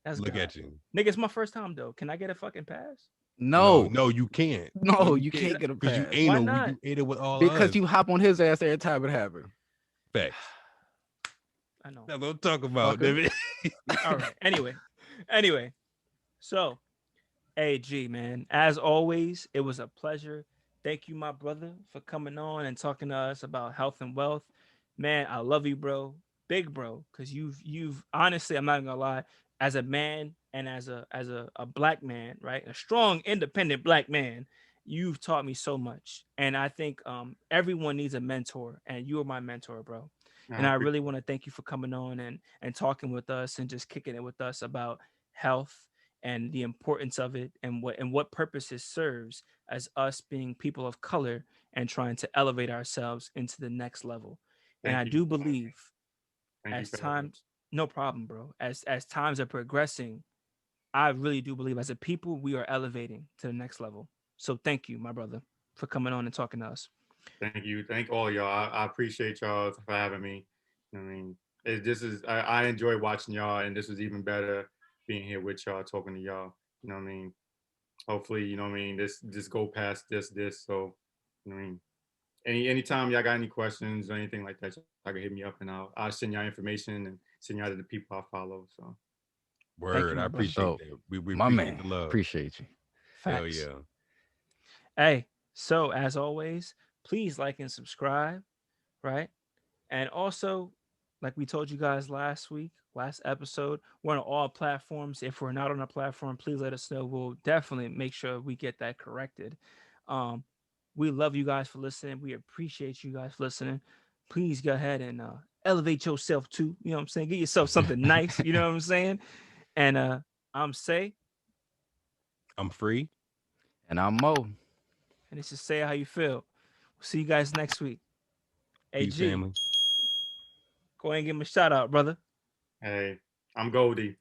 [SPEAKER 1] That's
[SPEAKER 5] Look
[SPEAKER 1] God.
[SPEAKER 5] at you.
[SPEAKER 1] Nigga. It's my first time though. Can I get a fucking pass?
[SPEAKER 3] No,
[SPEAKER 5] no, you can't.
[SPEAKER 3] no, you can't get a
[SPEAKER 5] Because you
[SPEAKER 3] pass.
[SPEAKER 5] ain't
[SPEAKER 1] Why
[SPEAKER 5] no,
[SPEAKER 1] not?
[SPEAKER 5] you ate it with all
[SPEAKER 3] Because
[SPEAKER 5] us.
[SPEAKER 3] you hop on his ass every time it happens.
[SPEAKER 5] Facts.
[SPEAKER 1] I know.
[SPEAKER 5] That's what I'm talking about,
[SPEAKER 3] Fucker.
[SPEAKER 5] David.
[SPEAKER 1] All right. Anyway. So, hey, G, man. As always, it was a pleasure. Thank you, my brother, for coming on and talking to us about health and wealth. Man, I love you, bro. Big bro, because you've honestly, I'm not gonna lie, as a man and as a black man, right? A strong, independent black man, you've taught me so much. And I think everyone needs a mentor, and you are my mentor, bro. And I really want to thank you for coming on and talking with us and just kicking it with us about health and the importance of it and what purpose it serves as us being people of color and trying to elevate ourselves into the next level. And I
[SPEAKER 4] Thank
[SPEAKER 1] do
[SPEAKER 4] you.
[SPEAKER 1] believe
[SPEAKER 4] Thank you
[SPEAKER 1] as
[SPEAKER 4] for having me.
[SPEAKER 1] times, no problem, bro. As times are progressing, I really do believe as a people we are elevating to the next level. So thank you, my brother, for coming on and talking to us.
[SPEAKER 4] Thank you. Thank all y'all. I appreciate y'all for having me. I mean, I enjoy watching y'all, and this was even better being here with y'all, talking to y'all. You know what I mean? Hopefully, you know what I mean, this just go past this. So, you know what I mean, anytime y'all got any questions or anything like that, y'all can hit me up and I'll send y'all information and send y'all to the people I follow. So
[SPEAKER 5] Word,
[SPEAKER 1] my
[SPEAKER 5] I
[SPEAKER 1] brother.
[SPEAKER 5] appreciate
[SPEAKER 3] So,
[SPEAKER 5] that. We
[SPEAKER 3] My
[SPEAKER 5] appreciate
[SPEAKER 3] man,
[SPEAKER 5] the love.
[SPEAKER 3] appreciate you.
[SPEAKER 5] Hell
[SPEAKER 1] Facts.
[SPEAKER 5] yeah.
[SPEAKER 1] Hey, so as always, please like and subscribe, right? And also, like we told you guys last episode, we're on all platforms. If we're not on a platform, please let us know. We'll definitely make sure we get that corrected. Um, we love you guys for listening. We appreciate you guys for listening. Please go ahead and elevate yourself too. You know what I'm saying? Get yourself something nice. You know what I'm saying? And I'm Say,
[SPEAKER 5] I'm free.
[SPEAKER 3] And I'm Mo.
[SPEAKER 1] and it's just say how you feel. We'll see you guys next week. Hey
[SPEAKER 5] Peace,
[SPEAKER 1] G,
[SPEAKER 5] family.
[SPEAKER 1] go ahead and give him a shout out, brother.
[SPEAKER 4] hey, I'm Goldie.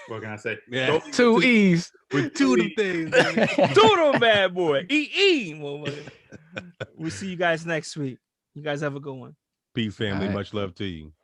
[SPEAKER 4] What can I say?
[SPEAKER 5] Yeah.
[SPEAKER 4] Goldie with
[SPEAKER 3] 2 E's.
[SPEAKER 5] With two of them things, baby.
[SPEAKER 1] Do them bad boy. motherfucker. We'll see you guys next week. You guys have a good one.
[SPEAKER 5] Peace, family.
[SPEAKER 3] All right.
[SPEAKER 5] Much love to you.